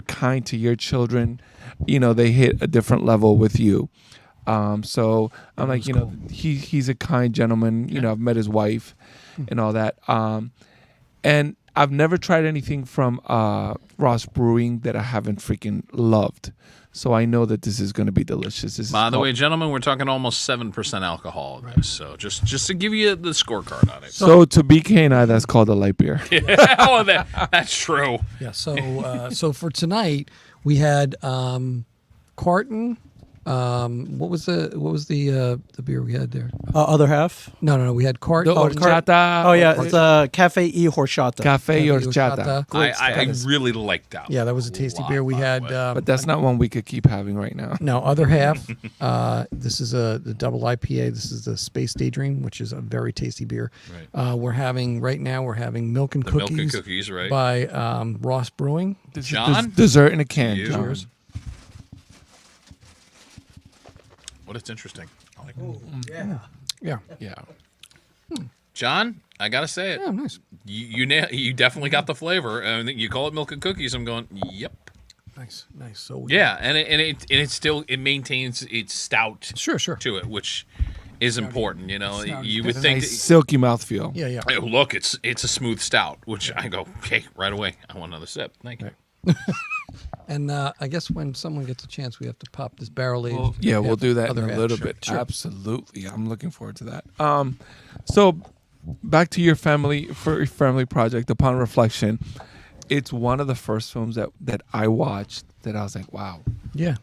kind to your children, you know, they hit a different level with you. So I'm like, you know, he's a kind gentleman. You know, I've met his wife and all that. And I've never tried anything from Ross Brewing that I haven't freaking loved. So I know that this is going to be delicious. This By is the way, gentlemen, we're talking almost 7% alcohol in this. So just to give you the scorecard on it. so to BK and I, that's called a light beer. Oh, that's true. Yeah. So so for tonight we had Carton, What was the beer we had there? Other half. No. We had cart. The horchata. Oh yeah, it's Cafe y Horchata. Cafe Cafe horchata. I really liked that. Yeah, that was a tasty beer. We had. But that's not one we could keep having right now. No, other half. This is the double IPA. This is the Space Daydream, which is a very tasty beer. Right. We're having Milk and Cookies. Milk and Cookies, right? By Ross Brewing. This is John? dessert in a can. You. John. Cheers. What it's interesting. I like Yeah. Yeah. John, I gotta say it. Yeah, nice. You definitely got the flavor. I think you call it Milk and Cookies. I'm going, yep. Nice. So Yeah, and it still maintains its stout Sure. to it, which is important. You know, you would It's a think. nice silky mouthfeel. Yeah. Hey, look, it's a smooth stout, which I go, okay, right away. I want another sip. Thank you. And I guess when someone gets a chance, we have to pop this barrel aged. Yeah, we'll do that in other a half. little Sure. bit. Sure. Absolutely. I'm looking forward to that. So back to your family project, Upon Reflection. It's one of the first films that I watched that I was like, wow. Yeah.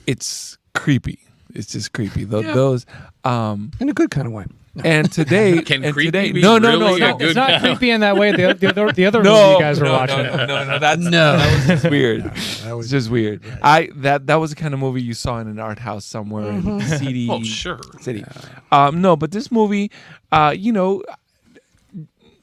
It's creepy. It's just creepy. Yeah. Those In a good kind of way. and today Can and creepy today be no really a no good- It's not creepy in that way. The other no, movie you guys were no, watching. no, that's No. that was just weird. That was It's just weird. That was the kind of movie you saw in an art house somewhere in CD Oh, sure. city. No, but this movie,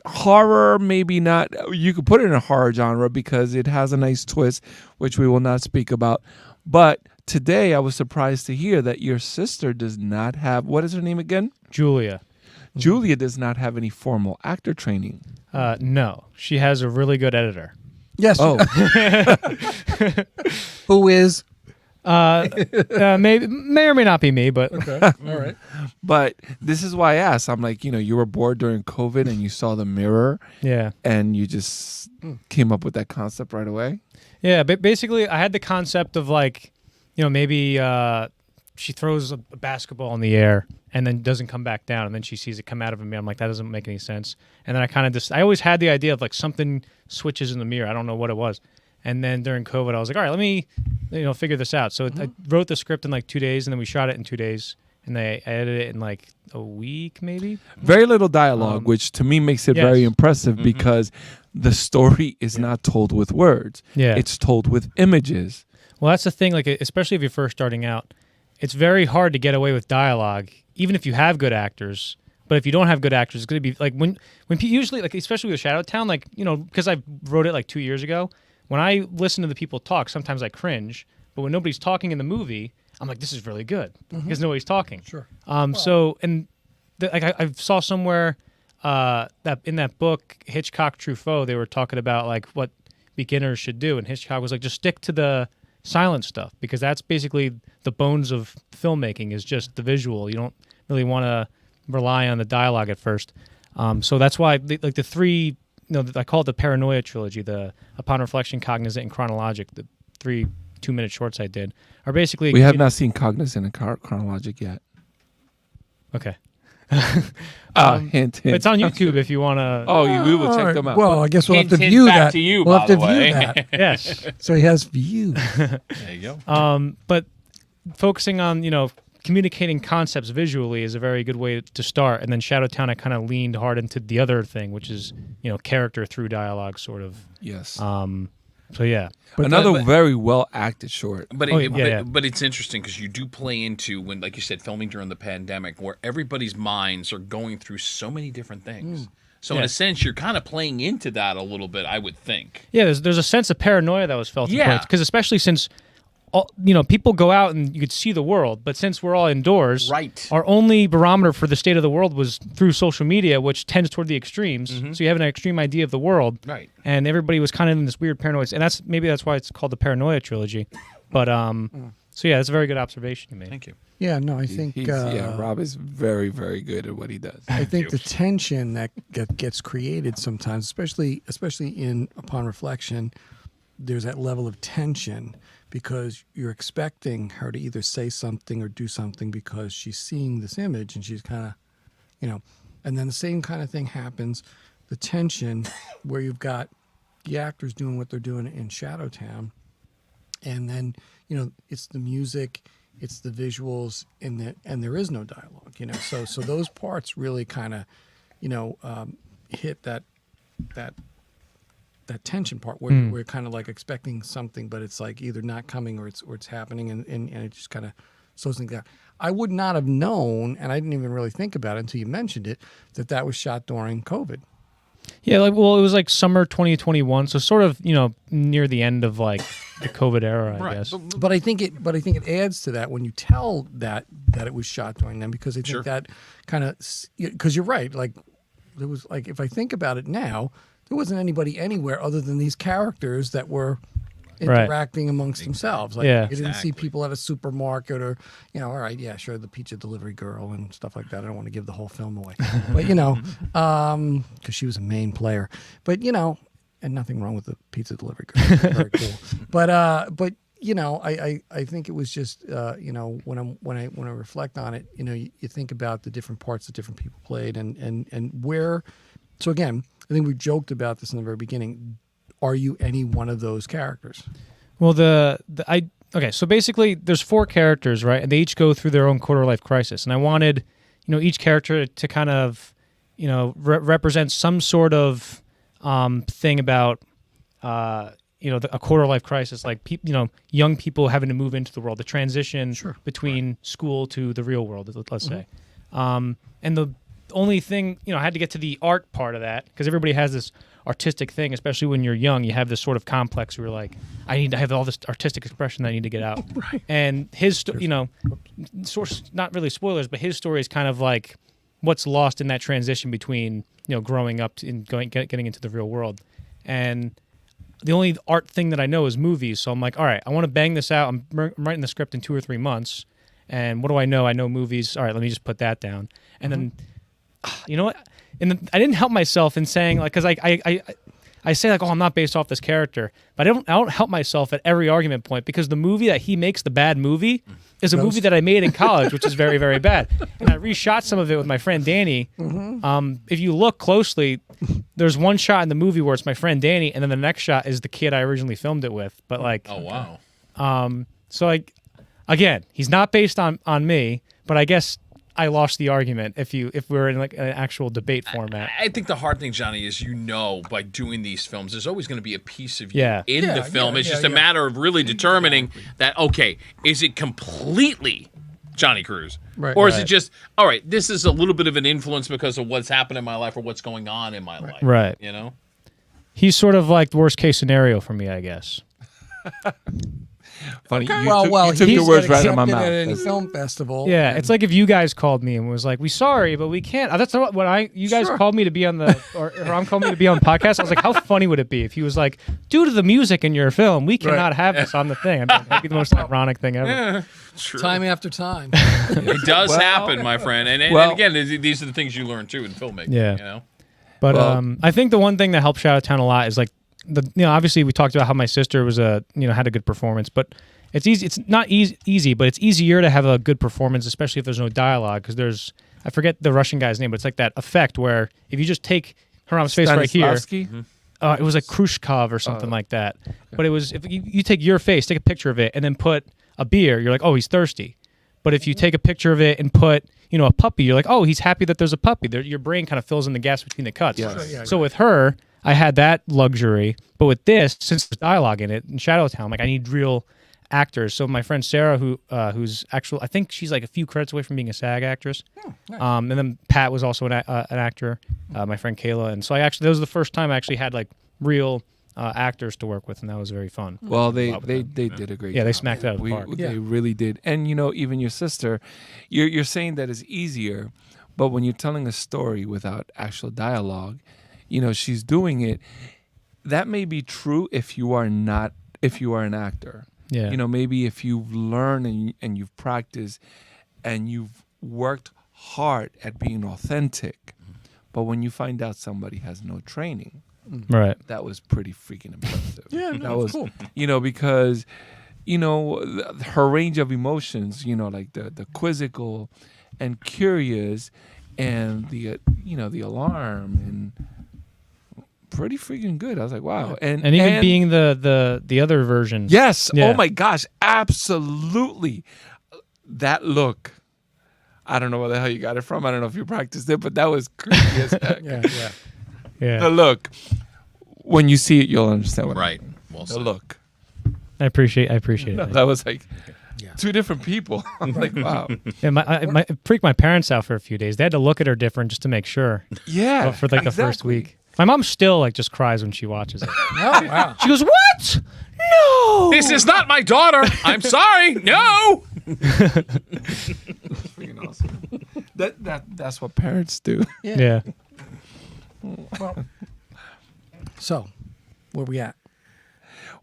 horror maybe not. You could put it in a horror genre because it has a nice twist, which we will not speak about. But today, I was surprised to hear that your sister does not have. What is her name again? Julia. Julia does not have any formal actor training. No, she has a really good editor. yes. Oh, Who is? May or may not be me, but All right. but this is why I asked. I'm like, you were bored during COVID and you saw The Mirror yeah. and you just came up with that concept right away. Yeah, but basically, I had the concept of like, maybe she throws a basketball in the air and then doesn't come back down, and then she sees it come out of me. I'm like, that doesn't make any sense. And then I kind of I always had the idea of like something switches in the mirror. I don't know what it was. And then during COVID, I was like, all right, let me, figure this out. So I wrote the script in like 2 days, and then we shot it in 2 days, and I edited it in like a week, maybe. Very little dialogue, which to me makes it yes. very impressive because the story is not told with words. Yeah. It's told with images. Well, that's the thing. Like, especially if you're first starting out, it's very hard to get away with dialogue, even if you have good actors. But if you don't have good actors, it's going to be like when usually, like especially with Shadow Town, like because I wrote it like 2 years ago. When I listen to the people talk, sometimes I cringe. But when nobody's talking in the movie, I'm like, this is really good because nobody's talking. Sure. I saw somewhere that in that book Hitchcock Truffaut, they were talking about like what beginners should do, and Hitchcock was like, just stick to the silent stuff because that's basically the bones of filmmaking is just the visual. You don't really want to rely on the dialogue at first. So that's why the three. I call it the Paranoia trilogy, the Upon Reflection, Cognizant, and Chronologic, the 3 2-minute shorts I did, are basically... We have not seen Cognizant and Chronologic yet. Okay. Hint. It's on YouTube if you want to... Oh, we will check them out. Well, I guess we'll have Hint, to hint view back that. to you, we'll by have to the way. view that. Yes. So he has views. There you go. But focusing on, communicating concepts visually is a very good way to start. And then Shadowtown, I kind of leaned hard into the other thing, which is, character through dialogue, sort of. Yes. So, yeah. Another very well acted short. But yeah. but it's interesting because you do play into when, like you said, filming during the pandemic, where everybody's minds are going through so many different things. So in Yeah. a sense, you're kind of playing into that a little bit, I would think. Yeah, there's a sense of paranoia that was felt. Yeah. Because especially since, people go out and you could see the world, but since we're all indoors, Right. our only barometer for the state of the world was through social media, which tends toward the extremes. So you have an extreme idea of the world, Right. and everybody was kind of in this weird paranoia, and that's why it's called the Paranoia trilogy. But so yeah, that's a very good observation you made. Thank you. Yeah, no, I think Rob is very, very good at what he does. I think the tension that gets created sometimes, especially in Upon Reflection, there's that level of tension because you're expecting her to either say something or do something because she's seeing this image and she's kind of, and then the same kind of thing happens, the tension where you've got the actors doing what they're doing in Shadowtown and then it's the music, it's the visuals, and there is no dialogue. So those parts really kind of hit that tension part where we're kind of like expecting something, but it's like either not coming or it's happening, and it just kind of slows things down. I would not have known, and I didn't even really think about it until you mentioned it, that was shot during COVID. Yeah, it was like summer 2021, so sort of near the end of like the COVID era, I guess. But I think it adds to that when you tell that it was shot during them, because I think that kind of, because you're right, like there was, like, if I think about it now, there wasn't anybody anywhere other than these characters that were interacting amongst themselves. Like, you didn't see people at a supermarket or, all right, yeah, sure, the pizza delivery girl and stuff like that. I don't want to give the whole film away, but because she was a main player. But and nothing wrong with the pizza delivery girl. Very cool. But I think it was just when I reflect on it, you think about the different parts that different people played and where. So again, I think we joked about this in the very beginning. Are you any one of those characters? Well, okay. So basically, there's 4 characters, right? And they each go through their own quarter-life crisis. And I wanted, each character to kind of, represent some sort of thing about, a quarter-life crisis, like young people having to move into the world, the transition between school to the real world, let's say. And the only thing, I had to get to the art part of that, because everybody has this artistic thing, especially when you're young. You have this sort of complex where you're like, I need to have all this artistic expression that I need to get out. And his, not really spoilers, but his story is kind of like what's lost in that transition between, growing up and getting into the real world. And the only art thing that I know is movies. So I'm like, all right, I want to bang this out. I'm writing the script in 2 or 3 months. And what do I know? I know movies. All right, let me just put that down. And then, you know what? And I didn't help myself in saying, like, because I say, like, oh, I'm not based off this character, but I don't help myself at every argument point, because the movie that he makes, the bad movie, is a movie that I made in college, which is very, very bad. And I reshot some of it with my friend Danny. If you look closely, there's one shot in the movie where it's my friend Danny, and then the next shot is the kid I originally filmed it with. But like, oh wow. So like, again, he's not based on me, but I guess I lost the argument if we're in like an actual debate format. I think the hard thing, Johnny, is by doing these films, there's always going to be a piece of you in the film. It's just a matter of really determining that, okay, is it completely Johnny Cruz? Right, or is it just, all right, this is a little bit of an influence because of what's happened in my life or what's going on in my life. Right. He's sort of like the worst case scenario for me, I guess. Funny. Okay. You took the words right out of my mouth. At any film festival. Yeah, it's like if you guys called me and was like, "We sorry, but we can't." That's not what you guys called me to be on the, or Hiram called me to be on the podcast. I was like, how funny would it be if he was like, due to the music in your film, we cannot have this on the thing. That'd be the most ironic thing ever. Yeah, true. Time after time. It does happen, my friend. And again, these are the things you learn too in filmmaking. Yeah. But I think the one thing that helped Shout Out Town a lot is like obviously we talked about how my sister was had a good performance, but it's easy. It's not easy, but it's easier to have a good performance, especially if there's no dialogue, because I forget the Russian guy's name, but it's like that effect where if you just take Hiram's face right here, it was like Khrushchev or something like that. Okay. But it was, if you take your face, take a picture of it, and then put a beer, you're like, oh, he's thirsty. But if you take a picture of it and put, a puppy, you're like, oh, he's happy that there's a puppy. Your brain kind of fills in the gaps between the cuts. Yes. So with her, I had that luxury. But with this, since there's dialogue in it, in Shadowtown, like I need real actors. So my friend Sarah, who's actually, I think she's like a few credits away from being a SAG actress. Nice. And then Pat was also an actor. My friend Kayla, and so that was the first time I actually had like real actors to work with, and that was very fun. Well, they did a great job. Yeah, they smacked it out of the park. They really did. And even your sister, you're saying that it's easier, but when you're telling a story without actual dialogue, she's doing it. That may be true if you are an actor. Yeah. Maybe if you've learned and you've practiced and you've worked hard at being authentic, but when you find out somebody has no training, right, that was pretty freaking impressive. Yeah, that was cool. Because her range of emotions, like the quizzical and curious and the alarm and pretty freaking good. I was like, wow. And even being the other version. yes. Yeah. Oh my gosh, absolutely. That look. I don't know where the hell you got it from. I don't know if you practiced it, but that was creepy as heck. Yeah. The look. When you see it, you'll understand what Right. I mean. Well The said. look. I appreciate it. That was like two different people. I'm like, wow. Yeah, it freaked my parents out for a few days. They had to look at her different just to make sure. Yeah. For like the first exactly. week. My mom still like just cries when she watches it. Oh, wow. She goes, "What? No!" This is not my daughter. I'm sorry. No. Freaking awesome. That's what parents do. Yeah. So, where we at?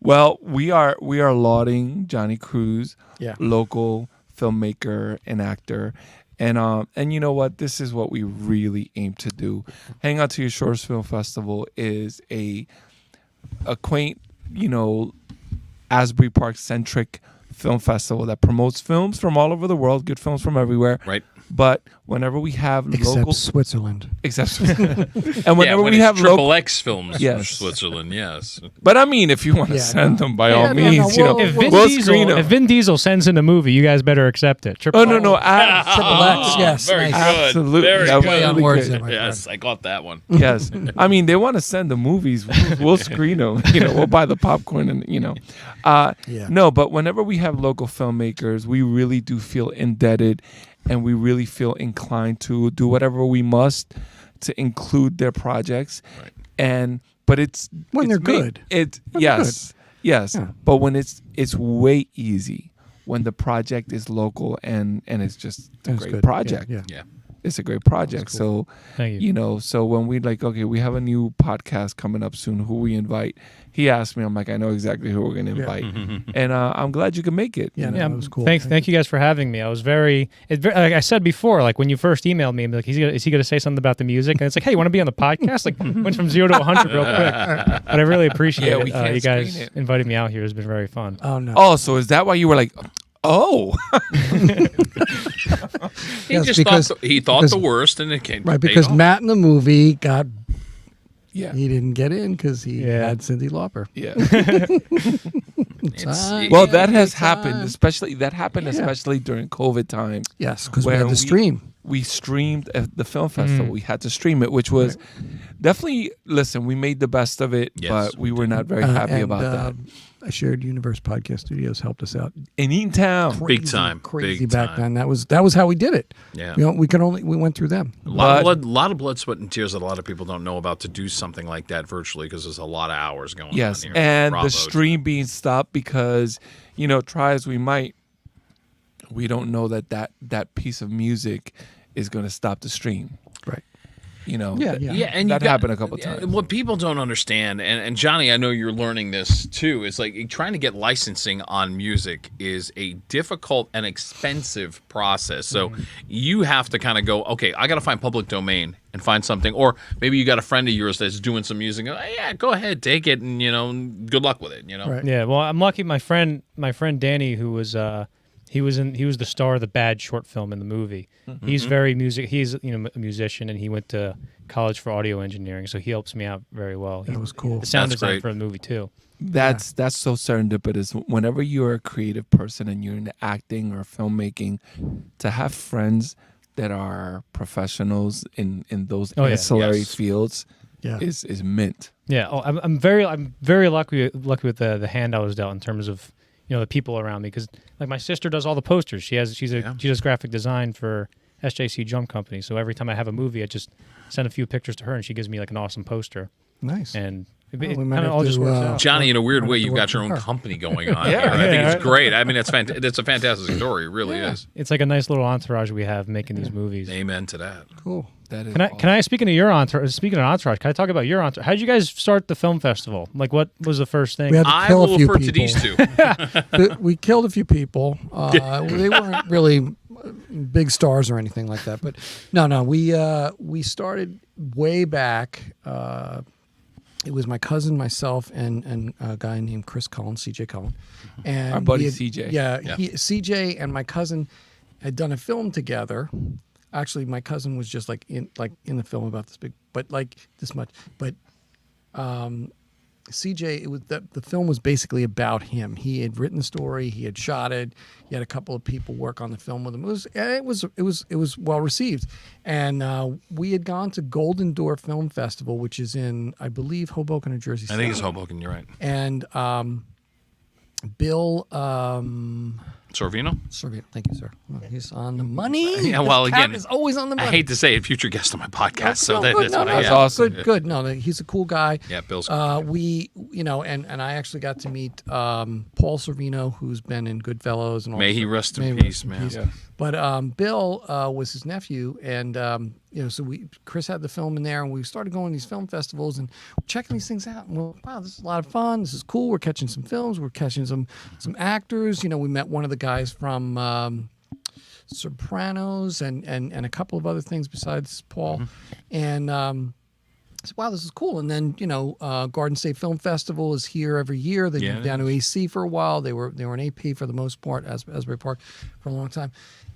Well, we are lauding Johnny Cruz, Yeah. local filmmaker and actor. And you know what? This is what we really aim to do. Hang On to Your Shores Film Festival is a quaint, Asbury Park centric film festival that promotes films from all over the world, good films from everywhere. Right. But whenever we have local, Switzerland. except, and whenever when we it's have Triple local, X films Yes. from Switzerland, yes. but I mean, if you want to Yeah, send them, by all no, no, means, we'll- If Vin, we'll screen Diesel, them. if Vin Diesel sends in a movie, you guys better accept it. Oh no, Triple X, yes. Very nice. good. Absolutely. Very That was good. Play on really words good. there, my Yes, I got that one. Yes, I mean they want to send the movies. We'll screen them. We'll buy the popcorn and Yeah. No, but whenever we have local filmmakers, we really do feel indebted, and we really feel inclined to do whatever we must to include their projects. Right. But it's When they're it's ma- good. It When they're yes, yes. Yeah. But when it's way easy when the project is local and it's just a That's great good. project. Yeah. Yeah. It's a great project. So, Thank you. so when we okay, we have a new podcast coming up soon. Who we invite? He asked me. I'm like, I know exactly who we're going to invite, and I'm glad you can make it. Yeah, you no, know? that was cool. Thank you guys for having me. I was like I said before, like when you first emailed me, I'm like, is he gonna say something about the music? And it's like, hey, you want to be on the podcast? Like went from 0 to 100 real quick. But I really appreciate Yeah, we it. can't You guys screen it. inviting me out here has been very fun. Oh no. Oh, so is that why you were like, oh? He Yes, just because- thought he thought because- the worst, and it came Right, paid because off. Matt in the movie got Yeah, he didn't get in because he Yeah. had Cyndi Lauper. yeah. It's- Well, that has Good happened. time. Especially during COVID times. Yes, because we Where had the stream. We streamed at the film festival. We had to stream it, which was definitely. Listen, we made the best of it, Yes, but we were not very happy about that. I Shared Universe Podcast Studios helped us out. In Eatontown, Big time, crazy big back time. then. That was how we did it. Yeah. We went through them. A lot But- of blood, sweat, and tears that a lot of people don't know about to do something like that virtually because there's a lot of hours going yes, on here. and Bravo the to stream being stopped because try as we might, we don't know that piece of music is going to stop the stream. Right. Yeah, Yeah. and that you got- happened a couple times. What people don't understand, and Johnny, I know you're learning this too, is like trying to get licensing on music is a difficult and expensive process. So you have to kind of go, okay, I got to find public domain and find something, or maybe you got a friend of yours that's doing some music. Oh, yeah, go ahead, take it, and good luck with it. Right. Yeah, well, I'm lucky. My friend Danny, who was he was the star of the Bad short film in the movie. He's very music. He's a musician, and he went to college for audio engineering, so he helps me out very well. That was cool. The sound That's design great. for the movie too. That's so serendipitous. Whenever you're a creative person and you're into acting or filmmaking, to have friends that are professionals in those Oh, yeah. ancillary Yes. fields Yeah. is mint. Yeah, I'm very lucky with the hand I was dealt in terms of the people around me, because like my sister does all the posters. She does graphic design for SJC Jump Company. So every time I have a movie, I just send a few pictures to her, and she gives me like an awesome poster. Nice. And it we kind might of have all to, just works out. Johnny, in a weird I'll way, have to you've work got your with own her. company going on Yeah. here. I think Yeah. it's great. I mean, it's a fantastic story. It really is. It's like a nice little entourage we have making these movies. Amen to that. Cool. That is Can I speaking of your entourage? Speaking of entourage, can I talk about your entourage? How did you guys start the film festival? Like, what was the first thing? We had to I kill will a few refer people. to these two. We killed a few people. They weren't really big stars or anything like that. But no, we started way back. It was my cousin, myself, and a guy named Chris Cullen, CJ Cullen, and Our buddy we had- CJ. Yeah, Yeah. CJ and my cousin had done a film together. Actually, my cousin was just like in the film about this big, but like this much. But CJ, it was the film was basically about him. He had written the story, he had shot it, he had a couple of people work on the film with him. It was well received, and we had gone to Golden Door Film Festival, which is in, I believe, Hoboken, New Jersey. I think it's Hoboken. You're right. And Bill Sorvino? Thank you, sir. Well, he's on the money. Yeah, well, This cat again, is always on the money. I hate to say it, future guest on my podcast. So No, good. that's No, what no, I it's have. awesome. Good. No, he's a cool guy. Yeah, Bill's good. We, and I actually got to meet Paul Sorvino, who's been in Goodfellas and all. May that he stuff. rest in May he peace, man. peace. Yeah. But Bill was his nephew, and so Chris had the film in there, and we started going to these film festivals and checking these things out. And we're like, wow, this is a lot of fun. This is cool. We're catching some films. We're catching some actors. We met one of the guys from Sopranos and a couple of other things besides Paul, and. I said, wow, this is cool. And then, Garden State Film Festival is here every year. They moved down to AC for a while. They were in AP for the most part, Asbury Park for a long time.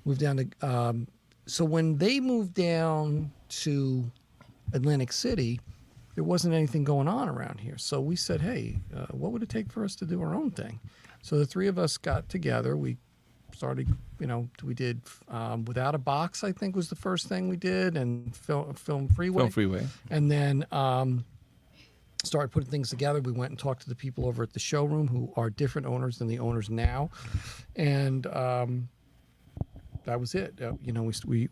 Moved down to so when they moved down to Atlantic City, there wasn't anything going on around here. So we said, hey, what would it take for us to do our own thing? So the three of us got together. We started, we did Without a Box, I think was the first thing we did, and Film Freeway. Film Freeway. And then started putting things together. We went and talked to the people over at the showroom who are different owners than the owners now. And that was it.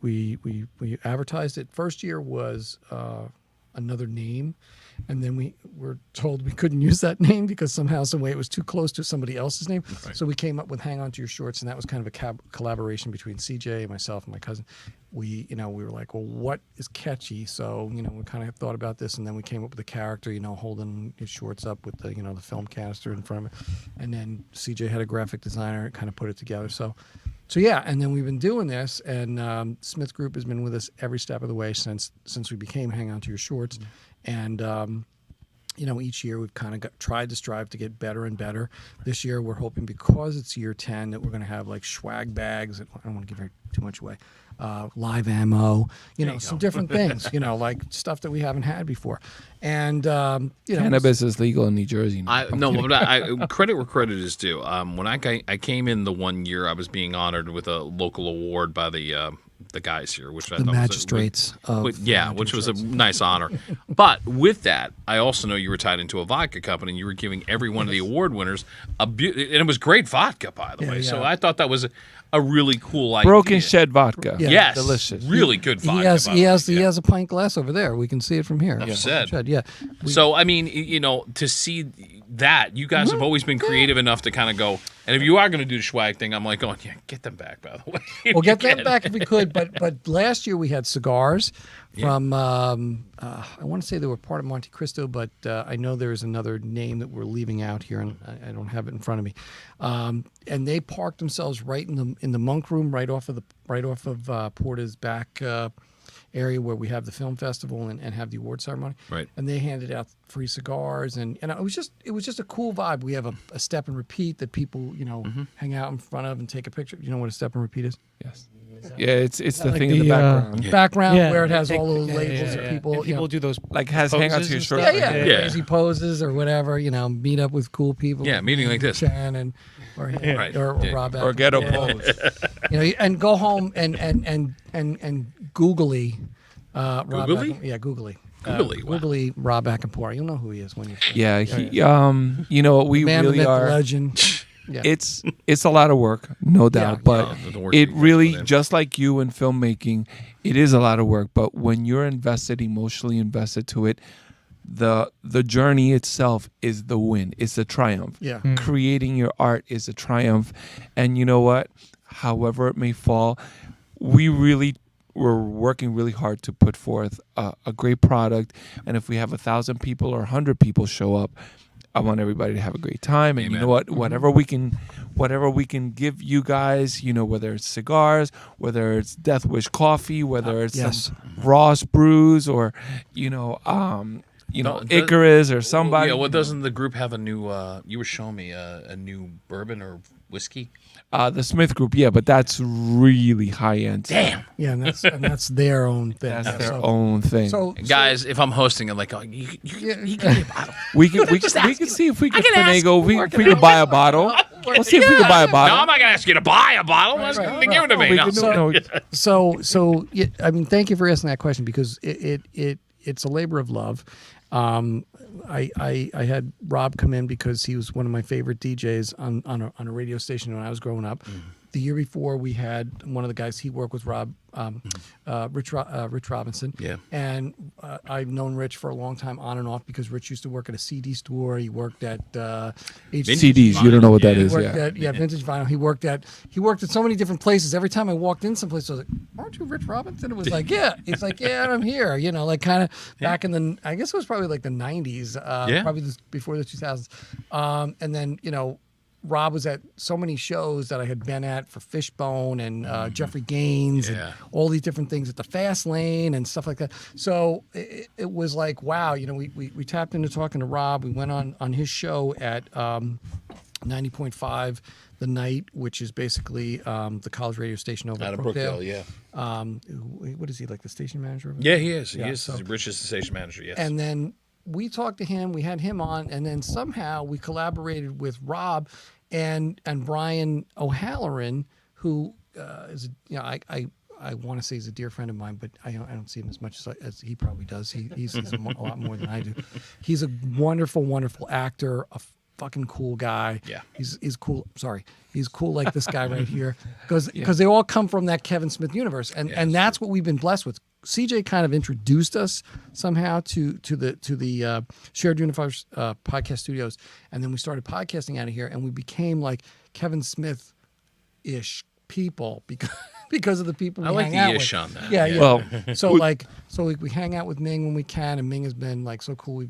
We advertised it. First year was another name. And then we were told we couldn't use that name because somehow, some way, it was too close to somebody else's name. Right. So we came up with Hang On to Your Shorts, and that was kind of a collaboration between CJ, myself, and my cousin. We were like, well, what is catchy? So, we kind of thought about this, and then we came up with a character, holding his shorts up with the, the film canister in front of it. And then CJ had a graphic designer and kind of put it together. So yeah, and then we've been doing this, and Smith Group has been with us every step of the way since we became Hang On to Your Shorts. And, each year we've kind of tried to strive to get better and better. This year we're hoping, because it's year 10, that we're going to have like swag bags. I don't want to give too much away. Live ammo, some different things, like stuff that we haven't had before. And, Cannabis is legal in New Jersey now. Credit where credit is due. When I came in the one year, I was being honored with a local award by the guys here, which I the thought magistrates. which was a nice honor. But with that, I also know you were tied into a vodka company, and you were giving every one of the award winners and it was great vodka, by the way. Yeah. So I thought that was a really cool idea. Broken Shed vodka. Yeah. Yes, Delicious. really good vodka. He has a pint glass over there. We can see it from here. Said. Yeah. So I mean, to see that, you guys have always been creative enough to kind of go. And if you are going to do the swag thing, I'm like, get them back, by the way. We'll get them back if we could. But last year we had cigars from, I want to say they were part of Monte Cristo, but I know there's another name that we're leaving out here, and I don't have it in front of me. And they parked themselves right in the monk room, right off of Porta's back area where we have the film festival and have the award ceremony. Right. And they handed out free cigars, and it was just a cool vibe. We have a step and repeat that people hang out in front of and take a picture. You know what a step and repeat is? Yes. Yeah, it's the like thing in the the, background. Background Yeah. where it has all those labels of people. And people do those Like has hang out to poses your and shirt. stuff. Yeah. Yeah. Crazy poses or whatever, meet up with cool people. Yeah, meeting like this. Shannon or Right. or Yeah. Rob Or Atkins. ghetto pose. And go home and googly Rob Googly? Googly. Googly, wow. Googly Rob Acampora. You'll know who he is when you see him. Yeah, you know what we Man, the really myth, the are. legend. Yeah. It's a lot of work, no doubt, but the work it that you guys really, put in. just like you in filmmaking, it is a lot of work. But when you're invested, emotionally invested to it, the journey itself is the win. It's the triumph. Yeah. Creating your art is a triumph, and you know what? However it may fall, we're working really hard to put forth a great product. And if we have 1,000 people or 100 people show up, I want everybody to have a great time. And you Amen. know what? Whatever we can give you guys, whether it's cigars, whether it's Death Wish coffee, whether it's Yes. some Ross brews, or Icarus or somebody. Yeah, well, doesn't the group have a new? You were showing me a new bourbon or whiskey. The Smith Group, yeah, but that's really high end. Damn. Yeah, and that's their own thing. That's their own thing. So Guys, if I'm hosting, I'm like, oh, you give me a bottle. we can see if we can finagle. We can buy a bottle. We'll see if we can buy a No, bottle. I'm not gonna ask you to buy a bottle. Give it to me. We No. can- no. So yeah, I mean, thank you for asking that question because it's a labor of love. I had Rob come in because he was one of my favorite DJs on a radio station when I was growing up. The year before, we had one of the guys he worked with, Rob, Rich Robinson. Yeah. And I've known Rich for a long time, on and off, because Rich used to work at a CD store. He worked at CDs, you don't know what that He is, worked yeah. at Vintage Vinyl. He worked at so many different places. Every time I walked in someplace, I was like, "Aren't you Rich Robinson?" It was like, "Yeah." He's like, "Yeah, I'm here." You know, like kind of back in the, I guess it was probably like the '90s, probably before the 2000s. And then Rob was at so many shows that I had been at for Fishbone and Jeffrey Gaines and all these different things at the Fast Lane and stuff like that. So it was like, wow, we tapped into talking to Rob. We went on his show at 90.5 The Night, which is basically the college radio station over Out at of Brookdale. Brookdale, yeah. What is he, like the station manager? Over Yeah, there? he is. He is. so- Rich is the station manager, yes. And then we talked to him. We had him on, and then somehow we collaborated with Rob and Brian O'Halloran, who is I want to say he's a dear friend of mine, but I don't see him as much as he probably does. He's a lot more than I do. He's a wonderful, wonderful actor, a fucking cool guy. Yeah. He's cool. Sorry. He's cool like this guy right here. Because they all come from that Kevin Smith universe. And that's what we've been blessed with. CJ kind of introduced us somehow to the Shared Universe podcast studios. And then we started podcasting out of here, and we became like Kevin Smith-ish people because of the people we I like hang the out ish with. on that. Yeah. Well, So we hang out with Ming when we can, and Ming has been like so cool.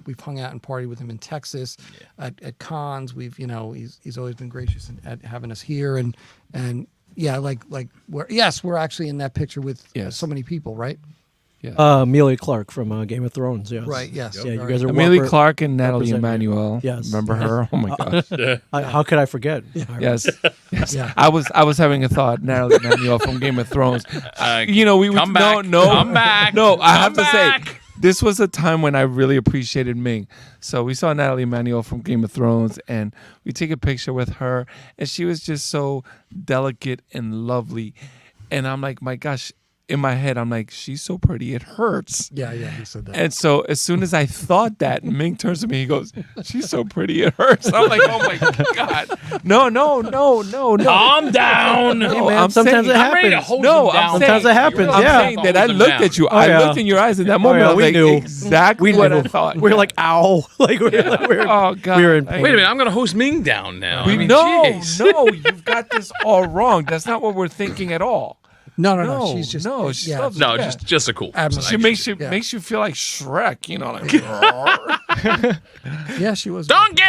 We've hung out and partied with him in Texas at cons. He's always been gracious at having us here, and yeah, we're actually in that picture with so many people, right? Amelia Clark from Game of Thrones. Yes. Right. Yes. Yeah, you guys are Amelia Clark and Natalie representing. Emmanuel. Yes. Remember her? Oh my gosh. How could I forget? Yes. Yeah. I was having a thought. Natalie Emmanuel from Game of Thrones. We would come back. no Come back. No, I have Come to back. say this was a time when I really appreciated Ming. So we saw Natalie Emmanuel from Game of Thrones, and we take a picture with her, and she was just so delicate and lovely. And I'm like, my gosh, in my head, I'm like, she's so pretty, it hurts. Yeah. He said that. And so as soon as I thought that, Ming turns to me, he goes, she's so pretty, it hurts. I'm like, oh my God. No. Calm down. Hey, No, man, I'm sometimes saying- it I'm ready to happens. hold No, him I'm down. saying- Sometimes it happens, I'm yeah. saying that I looked at you. Oh, I yeah. looked in your eyes in that moment. yeah, I was we like, knew. exactly what I thought. We were like, ow. Like we were oh God. we were in Like, Wait a minute, I'm going to host Ming down now. No, jeez. you've got this all wrong. That's not what we're thinking at all. No. She's just she yeah. loves No, yeah. just a cool. Admiral. She makes you Yeah. makes you feel like Shrek, like Yeah, she was. Donkey!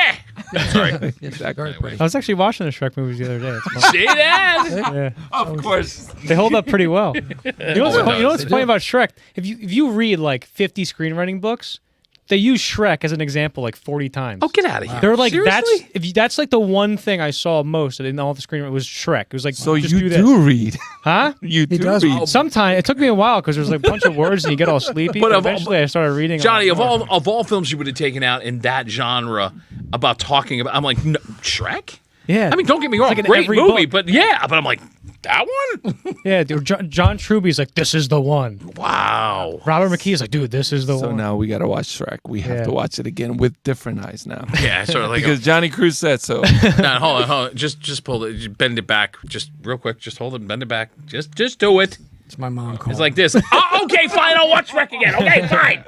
Sorry. Yeah, she's very pretty. I was actually watching the Shrek movies the other day. It's fun. See that? Yeah. Of course. They hold up pretty well. You know what's, Oh, it funny, you know does. what's funny about Shrek? If you read like 50 screenwriting books, they use Shrek as an example like 40 times. Oh, get out of here. They're like Seriously? that's like the one thing I saw most in all the screenwriting was Shrek. It was like So just you this. do read. Huh? You do does read. read. Sometimes it took me a while because there's like a bunch of words and you get all sleepy. But But of all- eventually I started reading. Johnny, a lot of more. all films you would have taken out in that genre about talking about, I'm like, no, Shrek? Yeah. I mean, don't get me wrong, like in great every movie, book. but I'm like, that one? Yeah, dude, John Truby's like, this is the one. Wow. Robert McKee's like, dude, this is the So one. now we got to watch Shrek. We have Yeah. to watch it again with different eyes now. Yeah, sort of like Because Johnny Cruz said so. no, hold on. Just pull it, just bend it back, just real quick. Just hold it, bend it back. Just do it. It's my mom calling. It's like this. Oh, okay, fine. I'll watch Shrek again. Okay, fine.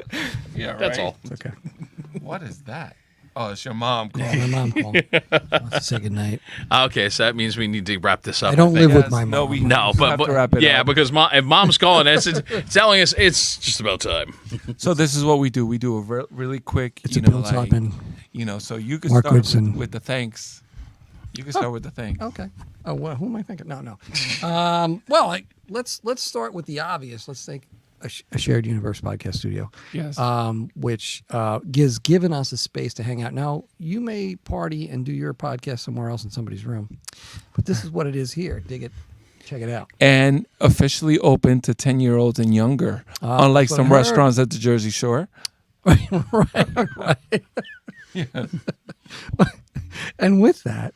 Yeah, That's all. It's okay. What is that? Oh, it's your mom calling. My mom called. Wants to say goodnight. Okay, so that means we need to wrap this up. I don't think. live with Yes, my mom. no, we No, have but to wrap it yeah, up. because if mom's calling us, it's telling us it's just about time. So this is what we do. We do a really quick. It's a build-up and So you can Mark start Goodson. with the thanks. You can start with the thanks. okay. Oh, well, who am I thinking? No. Well, let's start with the obvious. Let's thank a shared universe podcast studio. Yes. Which has given us a space to hang out. Now, you may party and do your podcast somewhere else in somebody's room, but this is what it is here. Dig it. Check it out. And officially open to 10-year-olds and younger, unlike that's what some I heard. restaurants at the Jersey Shore. Right. And with that,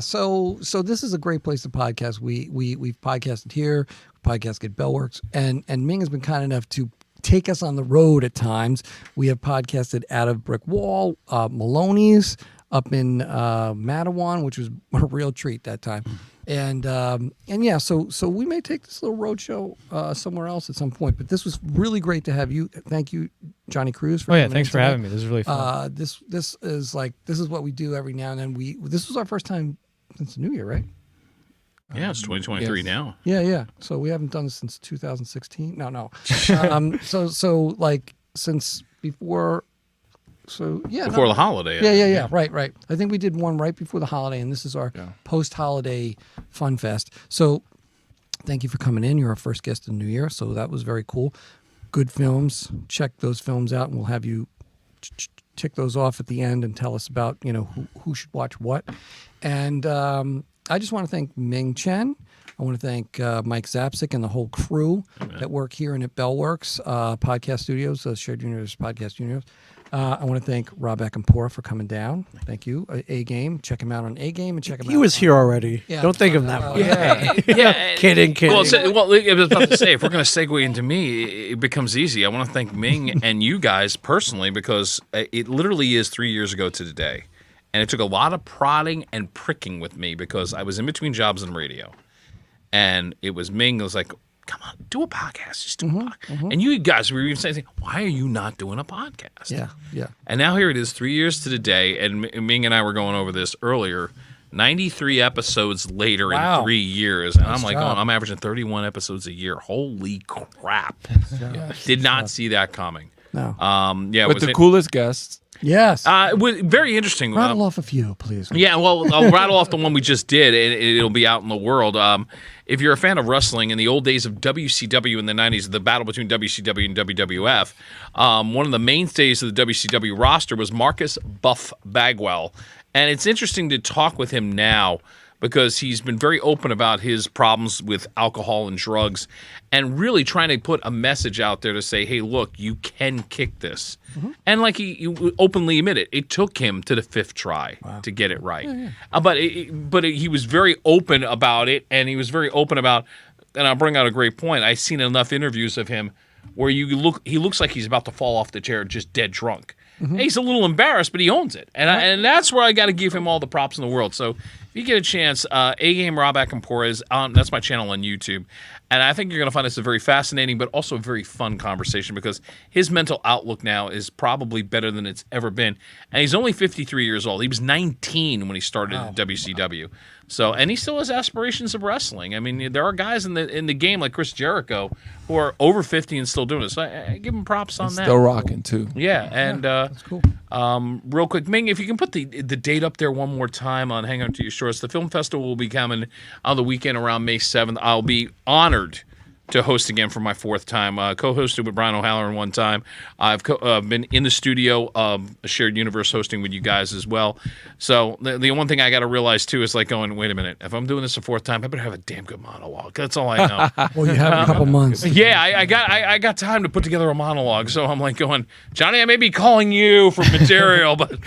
so this is a great place to podcast. We've podcasted here, podcast at Bellworks, and Ming has been kind enough to take us on the road at times. We have podcasted out of Brick Wall, Maloney's up in Matawan, which was a real treat that time. And yeah, so we may take this little road show somewhere else at some point. But this was really great to have you. Thank you, Johnny Cruz. For coming thanks in for tonight. having me. This is really fun. This is what we do every now and then. This was our first time since the New Year, right? Yeah, it's 2023 yes. now. Yeah. So we haven't done this since 2016. No. So like since before. So yeah, Before the holiday. Yeah. Right. I think we did one right before the holiday, and this is our post-holiday fun fest. So thank you for coming in. You're our first guest in the New Year, so that was very cool. Good films. Check those films out, and we'll have you tick those off at the end and tell us about who should watch what. And I just want to thank Ming Chen. I want to thank Mike Zapsik and the whole crew that work here and at Bellworks Podcast Studios, Shared Universe Podcast Studios. I want to thank Rob Acampora for coming down. Thank you. A Game. Check him out on A Game and check him out. He was here already. Yeah. Don't think of him that way. Yeah. Kidding. Well, I was about to say, if we're going to segue into me, it becomes easy. I want to thank Ming and you guys personally because it literally is 3 years ago to today. And it took a lot of prodding and pricking with me because I was in between jobs in radio. And it was Ming that was like, come on, do a podcast. Just do a podcast. And you guys were even saying, why are you not doing a podcast? Yeah. And now here it is, 3 years to the day. And Ming and I were going over this earlier. 93 episodes later Wow. in 3 years. And I'm like, job. I'm averaging 31 episodes a year. Holy crap. Did not see that coming. No. Yeah, With the coolest guests. Yes. very interesting. Rattle off a few, please. Yeah, well, I'll rattle off the one we just did, and it'll be out in the world. If you're a fan of wrestling, in the old days of WCW in the 90s, the battle between WCW and WWF, one of the mainstays of the WCW roster was Marcus Buff Bagwell. And it's interesting to talk with him now because he's been very open about his problems with alcohol and drugs and really trying to put a message out there to say, hey, look, you can kick this. And like he openly admitted, it took him to the fifth try to get it right. But he was very open about it, and he was very open about, and I'll bring out a great point, I've seen enough interviews of him where he looks like he's about to fall off the chair just dead drunk. And he's a little embarrassed, but he owns it. And that's where I got to give him all the props in the world. So if you get a chance, A-Game Rob Acampora is on, that's my channel on YouTube. And I think you're going to find this a very fascinating, but also a very fun conversation because his mental outlook now is probably better than it's ever been. And he's only 53 years old. He was 19 when he started in WCW. So, and he still has aspirations of wrestling. I mean, there are guys in the game like Chris Jericho who are over 50 and still doing it. So I give him props on that. Still rocking, too. Yeah, and That's cool. real quick, Ming, if you can put the date up there one more time on Hang On To Your Shorts. The film festival will be coming on the weekend around May 7th. I'll be honored to host again for my fourth time. Co-hosted with Brian O'Halloran one time. I've been in the studio, a shared universe hosting with you guys as well. So the one thing I got to realize too is like going, wait a minute, if I'm doing this a fourth time, I better have a damn good monologue. That's all I know. Well, you have a couple months. Yeah, I got time to put together a monologue, so I'm like going, Johnny, I may be calling you for material, but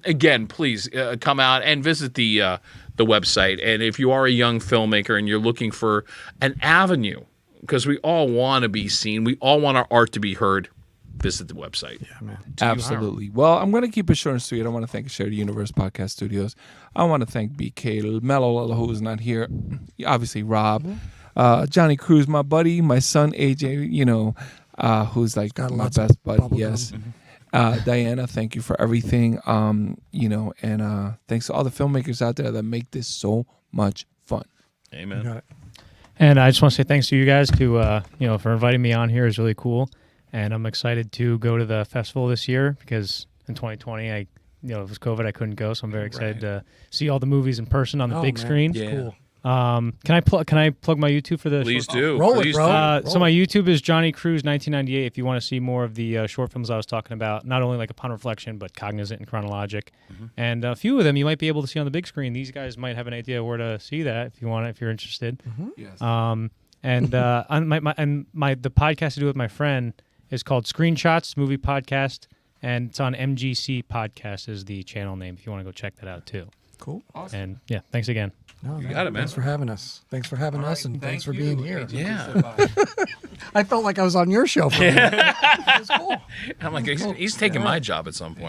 again, please come out and visit the website. And if you are a young filmmaker and you're looking for an avenue, because we all want to be seen, we all want our art to be heard, visit the website. Yeah, man. Absolutely. Well, I'm going to keep it short and sweet. I want to thank Shared Universe Podcast Studios. I want to thank BK Mello, who's not here. Obviously, Rob. Johnny Cruz, my buddy. My son, AJ, who's like Got my lots of best buddy. bubble Yes. gum. Diana, thank you for everything. And thanks to all the filmmakers out there that make this so much fun. Amen. Got it. And I just want to say thanks to you guys for inviting me on here. Is really cool, and I'm excited to go to the festival this year because in 2020 it was COVID, I couldn't go, so I'm very excited to see all the movies in person on the big man. screen. Yeah. Cool. Can I plug my YouTube for the? Please short- do. Roll it, Please bro. do. So my YouTube is Johnny Cruz 1998. If you want to see more of the short films I was talking about, not only like Upon Reflection, but Cognizant and Chronologic, and a few of them you might be able to see on the big screen. These guys might have an idea where to see that if you want, if you're interested. Yes. And on the podcast I do with my friend is called Screenshots Movie Podcast, and it's on MGC Podcast is the channel name. If you want to go check that out too. Cool. Awesome. And yeah, thanks again. No, You got it, man. Thanks for having us. Thanks for having us, and thanks for being here. Yeah. I felt like I was on your show. For a minute. It was cool. I'm like, he's taking my job at some point.